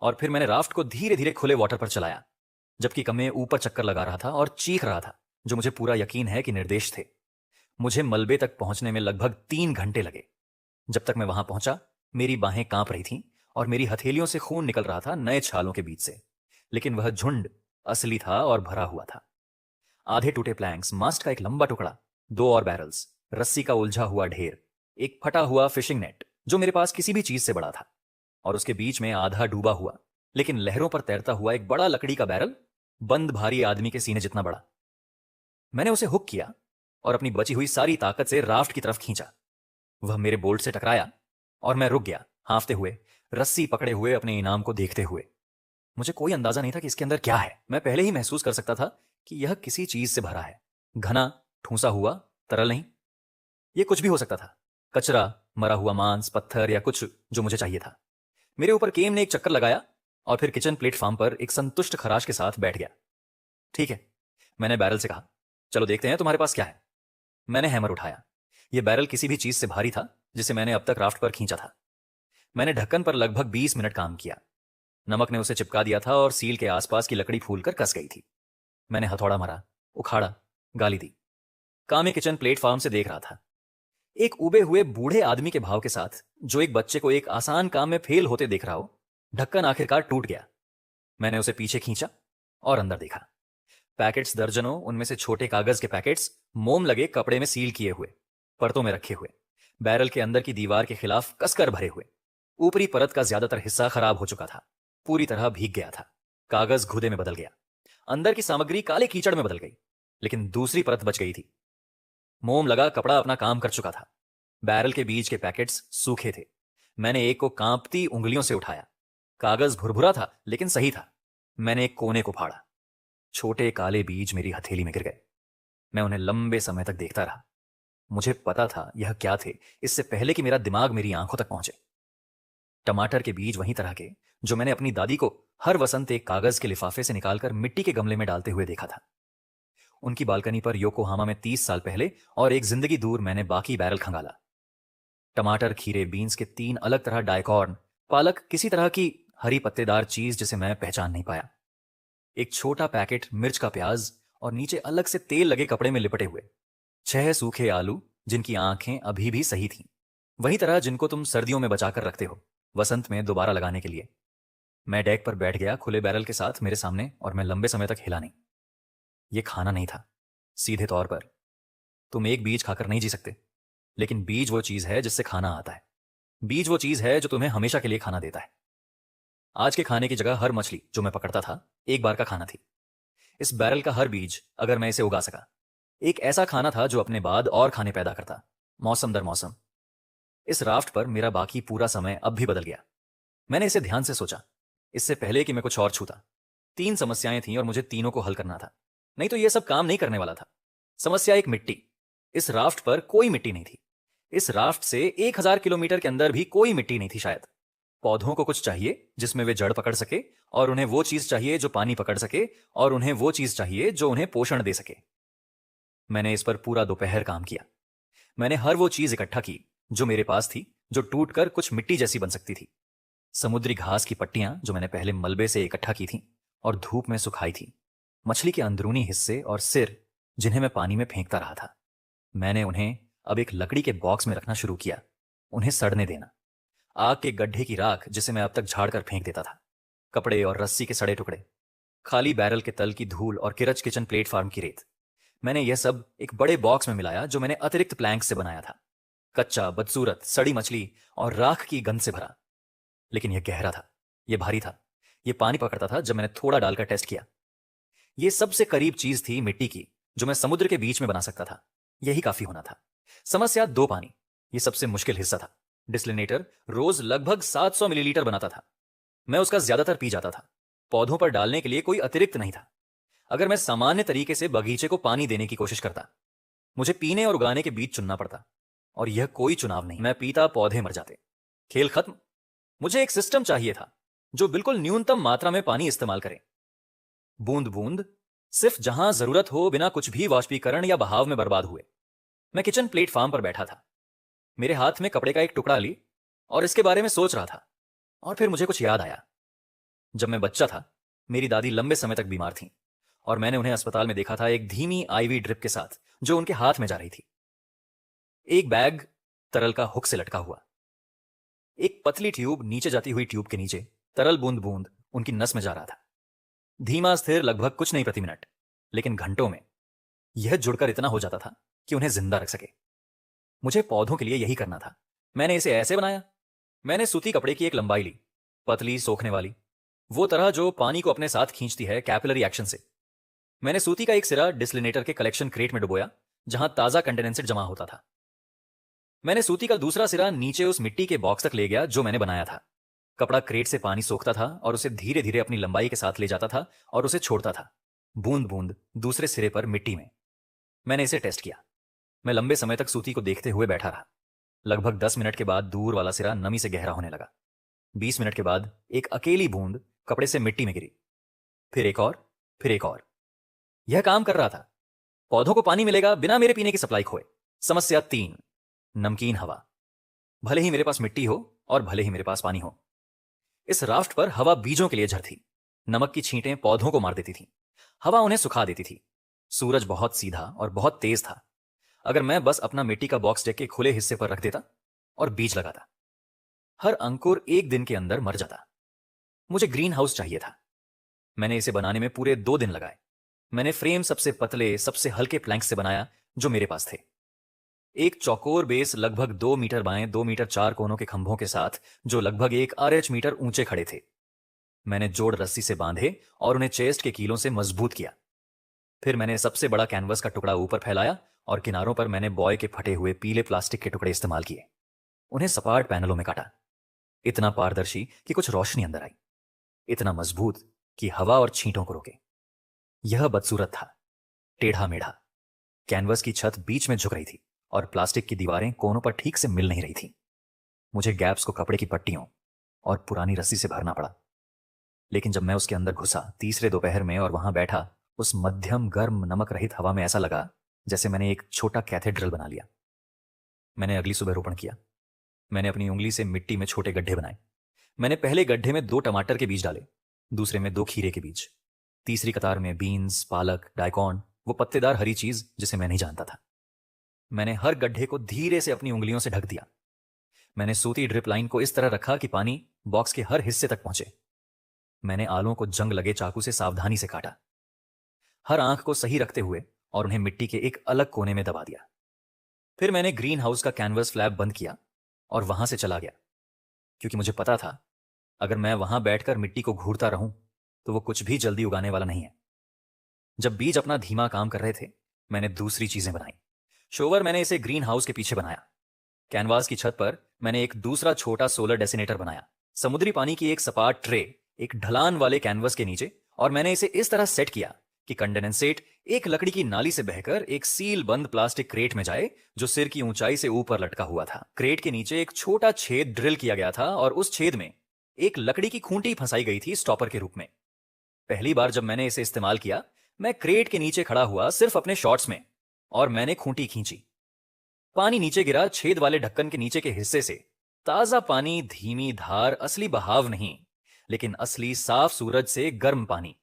और फिर मैंने राफ्ट को धीरे धीरे खुले वाटर पर चलाया, जबकि कमे ऊपर चक्कर लगा रहा था और चीख रहा था, जो मुझे पूरा यकीन है कि निर्देश थे। मुझे मलबे तक पहुंचने में लगभग 3 घंटे लगे। जब तक मैं वहां पहुंचा, मेरी बाहें कांप रही थीं और मेरी हथेलियों से खून निकल रहा था नए छालों के बीच से। लेकिन वह झुंड असली था और भरा हुआ था। आधे टूटे प्लैंक्स, मास्ट का एक लंबा टुकड़ा, 2 और बैरल्स, रस्सी का उलझा हुआ ढेर, एक फटा हुआ फिशिंग नेट जो मेरे पास किसी भी चीज से बड़ा था, और उसके बीच में आधा डूबा हुआ लेकिन लहरों पर तैरता हुआ एक बड़ा लकड़ी का बैरल, बंद भारी आदमी के सीने जितना बड़ा। मैंने उसे हुक किया और अपनी बची हुई सारी ताकत से राफ्ट की तरफ खींचा। वह मेरे बोल्ट से टकराया और मैं रुक गया, हांफते हुए, रस्सी पकड़े हुए, अपने इनाम को देखते हुए। मुझे कोई अंदाजा नहीं था कि इसके अंदर क्या है। मैं पहले ही महसूस कर सकता था कि यह किसी चीज से भरा है, घना, ठूंसा हुआ, तरल नहीं। यह कुछ भी हो सकता था, कचरा, मरा हुआ मांस, पत्थर, या कुछ जो मुझे चाहिए था। मेरे ऊपर केम ने एक चक्कर लगाया और फिर किचन प्लेटफॉर्म पर एक संतुष्ट खराश के साथ बैठ गया। ठीक है, मैंने बैरल से कहा, चलो देखते हैं तुम्हारे पास क्या है। मैंने हैमर उठाया। यह बैरल किसी भी चीज से भारी था जिसे मैंने अब तक राफ्ट पर खींचा था। मैंने ढक्कन पर लगभग 20 मिनट काम किया। नमक ने उसे चिपका दिया था और सील के आसपास की लकड़ी फूलकर कस गई थी। मैंने हथौड़ा मारा, उखाड़ा, गाली दी। कामे किचन प्लेटफॉर्म से देख रहा था। एक उबे हुए बूढ़े आदमी के भाव के साथ जो एक बच्चे को एक आसान काम में फेल होते देख रहा हो। ढक्कन आखिरकार टूट गया। मैंने उसे पीछे खींचा और अंदर देखा। पैकेट्स दर्जनों, उनमें से छोटे कागज के पैकेट्स, मोम लगे कपड़े में सील किए हुए, परतों में रखे हुए, बैरल के अंदर की दीवार के खिलाफ कसकर भरे हुए। ऊपरी परत का ज्यादातर हिस्सा खराब हो चुका था, पूरी तरह भीग गया था। कागज घुदे में बदल गया, अंदर की सामग्री काले कीचड़ में बदल गई, लेकिन दूसरी परत बच गई थी। मोम लगा कपड़ा अपना काम कर चुका था। बैरल के बीज के पैकेट्स सूखे थे। मैंने एक को कांपती उंगलियों से उठाया। कागज भुरभुरा था लेकिन सही था। मैंने एक कोने को फाड़ा। छोटे काले बीज मेरी हथेली में गिर गए। मैं उन्हें लंबे समय तक देखता रहा। मुझे पता था यह क्या थे, इससे पहले कि मेरा दिमाग मेरी आंखों तक पहुंचे। टमाटर के बीज वही तरह के जो मैंने अपनी दादी को हर वसंत एक कागज के लिफाफे से निकालकर मिट्टी के गमले में डालते हुए देखा था। उनकी बालकनी पर योकोहामा में 30 साल पहले, और एक जिंदगी दूर मैंने बाकी बैरल खंगाला। टमाटर, खीरे, बीन्स के 3 अलग तरह डायकॉर्न, पालक, किसी तरह की हरी पत्तेदार चीज जिसे मैं पहचान नहीं पाया। एक छोटा पैकेट मिर्च का प्याज, और नीचे अलग से तेल लगे कपड़े में लिपटे हुए 6 सूखे आलू जिनकी आंखें अभी भी सही थीं, वही तरह जिनको तुम सर्दियों में बचाकर रखते हो वसंत में दोबारा लगाने के लिए। मैं डेक पर बैठ गया खुले बैरल के साथ मेरे सामने, और मैं लंबे समय तक हिला नहीं। यह खाना नहीं था। सीधे तौर पर तुम एक बीज खाकर नहीं जी सकते, लेकिन बीज वो चीज है जिससे खाना आता है। बीज वो चीज है जो तुम्हें हमेशा के लिए खाना देता है। आज के खाने की जगह हर मछली जो मैं पकड़ता था एक बार का खाना थी। इस बैरल का हर बीज, अगर मैं इसे उगा सका, एक ऐसा खाना था जो अपने बाद और खाने पैदा करता, मौसम दर मौसम। इस राफ्ट पर मेरा बाकी पूरा समय अब भी बदल गया। मैंने इसे ध्यान से सोचा, इससे पहले कि मैं कुछ और छूता। 3 समस्याएं थीं और मुझे तीनों को हल करना था, नहीं तो यह सब काम नहीं करने वाला था। समस्या 1, मिट्टी। इस राफ्ट पर कोई मिट्टी नहीं थी। इस राफ्ट से 1000 किलोमीटर के अंदर भी कोई मिट्टी नहीं थी शायद। पौधों को कुछ चाहिए जिसमें वे जड़ पकड़ सके, और उन्हें वो चीज चाहिए जो पानी पकड़ सके, और उन्हें वो चीज चाहिए जो उन्हें पोषण दे सके। मैंने इस पर पूरा दोपहर काम किया। मैंने हर वो चीज इकट्ठा की जो मेरे पास थी, जो टूटकर कुछ मिट्टी जैसी बन सकती थी। समुद्री घास की पट्टियां जो मैंने पहले मलबे से इकट्ठा की थीं और धूप में सुखाई थी। मछली के अंदरूनी हिस्से और सिर जिन्हें मैं पानी में फेंकता रहा था। मैंने उन्हें अब एक लकड़ी के बॉक्स में रखना शुरू किया, उन्हें सड़ने देना। आग के गड्ढे की राख जिसे मैं अब तक झाड़कर फेंक देता था, कपड़े और रस्सी के सड़े टुकड़े, खाली बैरल के तल की धूल और किरच किचन प्लेटफॉर्म की रेत, मैंने यह सब एक बड़े बॉक्स में मिलाया जो मैंने अतिरिक्त प्लैंक से बनाया था। कच्चा, बदसूरत, सड़ी मछली और राख की गंध से भरा। लेकिन यह गहरा था, यह भारी था, यह पानी पकड़ता था जब मैंने थोड़ा डालकर टेस्ट किया। यह सबसे करीब चीज थी मिट्टी की जो मैं समुद्र के बीच में बना सकता था। यही काफी होना था। समस्या 2, पानी। यह सबसे मुश्किल हिस्सा था। डिस्टिलेटर रोज लगभग 700 मिलीलीटर बनाता था। मैं उसका ज्यादातर पी जाता था। पौधों पर डालने के लिए कोई अतिरिक्त नहीं था। अगर मैं सामान्य तरीके से बगीचे को पानी देने की कोशिश करता, मुझे पीने और उगाने के बीच चुनना पड़ता, और यह कोई चुनाव नहीं। मैं पीता, पौधे मर जाते, खेल खत्म। मुझे एक सिस्टम चाहिए था जो बिल्कुल न्यूनतम मात्रा में पानी इस्तेमाल करे, बूंद बूंद, सिर्फ जहां जरूरत हो, बिना कुछ भी वाष्पीकरण या बहाव में बर्बाद हुए। मैं किचन प्लेटफॉर्म पर बैठा था, मेरे हाथ में कपड़े का एक टुकड़ा ली और इसके बारे में सोच रहा था। और फिर मुझे कुछ याद आया। जब मैं बच्चा था, मेरी दादी लंबे समय तक बीमार थीं, और मैंने उन्हें अस्पताल में देखा था एक धीमी आईवी ड्रिप के साथ जो उनके हाथ में जा रही थी। एक बैग तरल का हुक से लटका हुआ, एक पतली ट्यूब नीचे जाती हुई ट्यूब के नीचे तरल बूंद बूंद उनकी नस में जा रहा था। धीमा, स्थिर, लगभग कुछ नहीं प्रति मिनट, लेकिन घंटों में यह जुड़कर इतना हो जाता था कि उन्हें जिंदा रख सके। मुझे पौधों के लिए यही करना था। मैंने इसे ऐसे बनाया। मैंने सूती कपड़े की एक लंबाई ली, पतली, सोखने वाली, वो तरह जो पानी को अपने साथ खींचती है कैपिलरी एक्शन से। मैंने सूती का एक सिरा डिस्लिनेटर के कलेक्शन क्रेट में डुबोया जहां ताजा कंडेंसेट जमा होता था। मैंने सूती का दूसरा सिरा नीचे उस मिट्टी के बॉक्स तक ले गया जो मैंने बनाया था। कपड़ा क्रेट से पानी सोखता था और उसे धीरे धीरे अपनी लंबाई के साथ ले जाता था और उसे छोड़ता था, बूंद बूंद दूसरे सिरे पर मिट्टी में। मैंने इसे टेस्ट किया। मैं लंबे समय तक सूती को देखते हुए बैठा रहा। लगभग 10 मिनट के बाद दूर वाला सिरा नमी से गहरा होने लगा। 20 मिनट के बाद एक अकेली बूंद कपड़े से मिट्टी में गिरी, फिर एक और, फिर एक और। यह काम कर रहा था। पौधों को पानी मिलेगा बिना मेरे पीने की सप्लाई खोए। समस्या 3, नमकीन हवा। भले ही मेरे पास मिट्टी हो और भले ही मेरे पास पानी हो, इस राफ्ट पर हवा बीजों के लिए झर थी। नमक की छींटें पौधों को मार देती थीं। हवा उन्हें सुखा देती थी। सूरज बहुत सीधा और बहुत तेज था। अगर मैं बस अपना मिट्टी का बॉक्स डेक के खुले हिस्से पर रख देता और बीज लगाता, हर अंकुर एक दिन के अंदर मर जाता। मुझे ग्रीन हाउस चाहिए था। मैंने इसे बनाने में पूरे 2 दिन लगाए। मैंने फ्रेम सबसे पतले, सबसे हल्के प्लैंक से बनाया जो मेरे पास थे। एक चौकोर बेस लगभग 2 मीटर बाएं, 2 मीटर 4 कोनों के खंभों के साथ, जो लगभग 1 RH मीटर ऊंचे खड़े थे। मैंने जोड़ रस्सी से बांधे और उन्हें चेस्ट के कीलों से मजबूत किया। फिर मैंने सबसे बड़ा कैनवस का टुकड़ा ऊपर फैलाया और किनारों पर मैंने बॉय के फटे हुए पीले प्लास्टिक के टुकड़े इस्तेमाल किए। उन्हें सपाट पैनलों में काटा, इतना पारदर्शी कि कुछ रोशनी अंदर आई, इतना मजबूत कि हवा और छींटों को रोके। यह बदसूरत था, टेढ़ा मेढ़ा। कैनवस की छत बीच में झुक रही थी और प्लास्टिक की दीवारें कोनों पर ठीक से मिल नहीं रही थी। मुझे गैप्स को कपड़े की पट्टियों और पुरानी रस्सी से भरना पड़ा। लेकिन जब मैं उसके अंदर घुसा तीसरे दोपहर में और वहां बैठा, उस मध्यम गर्म नमक रहित हवा में ऐसा लगा जैसे मैंने एक छोटा कैथेड्रल बना लिया। मैंने अगली सुबह रोपण किया। मैंने अपनी उंगली से मिट्टी में छोटे गड्ढे बनाए। मैंने पहले गड्ढे में 2 टमाटर के बीज डाले, दूसरे में 2 खीरे के बीज, तीसरी कतार में बीन्स, पालक, डाइकॉन, वो पत्तेदार हरी चीज जिसे मैं नहीं जानता था। मैंने हर गड्ढे को धीरे से अपनी उंगलियों से ढक दिया। मैंने सूती ड्रिप लाइन को इस तरह रखा कि पानी बॉक्स के हर हिस्से तक पहुंचे। मैंने आलों को जंग लगे चाकू से सावधानी से काटा, हर आंख को सही रखते हुए, और उन्हें मिट्टी के एक अलग कोने में दबा दिया। फिर मैंने ग्रीन हाउस का कैनवस फ्लैप बंद किया और वहां से चला गया, क्योंकि मुझे पता था अगर मैं वहां बैठकर मिट्टी को घूरता रहूं तो वो कुछ भी जल्दी उगाने वाला नहीं है। जब बीज अपना धीमा काम कर रहे थे, मैंने दूसरी चीजें बनाई। शोवर मैंने इसे ग्रीन हाउस के पीछे बनाया। कैनवास की छत पर मैंने एक दूसरा छोटा सोलर डेसिनेटर बनाया। समुद्री पानी की एक सपाट ट्रे एक ढलान वाले कैनवस के नीचे, और मैंने इसे इस तरह सेट किया कि कंडेंसेट एक लकड़ी की नाली से बहकर एक सील बंद प्लास्टिक क्रेट में जाए जो सिर की ऊंचाई से ऊपर लटका हुआ था। क्रेट के नीचे एक छोटा छेद ड्रिल किया गया था और उस छेद में एक लकड़ी की खूंटी फंसाई गई थी स्टॉपर के रूप में। पहली बार जब मैंने इसे इस्तेमाल किया, मैं क्रेट के नीचे खड़ा हुआ सिर्फ अपने शॉर्ट्स में, और मैंने खूंटी खींची। पानी नीचे गिरा छेद वाले ढक्कन के नीचे के हिस्से से। ताजा पानी, धीमी धार, असली बहाव नहीं, लेकिन असली साफ सूरज से गर्म पानी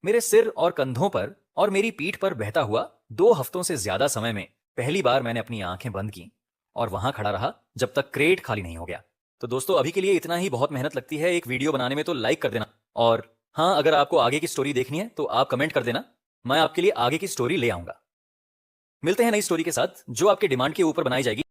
मेरे सिर और कंधों पर और मेरी पीठ पर बहता हुआ। 2 हफ्तों से ज्यादा समय में पहली बार मैंने अपनी आंखें बंद की और वहां खड़ा रहा जब तक क्रेट खाली नहीं हो गया। तो दोस्तों, अभी के लिए इतना ही। बहुत मेहनत लगती है एक वीडियो बनाने में, तो लाइक कर देना। और हाँ, अगर आपको आगे की स्टोरी देखनी है तो आप कमेंट कर देना, मैं आपके लिए आगे की स्टोरी ले आऊंगा। मिलते हैं नई स्टोरी के साथ जो आपके डिमांड के ऊपर बनाई जाएगी।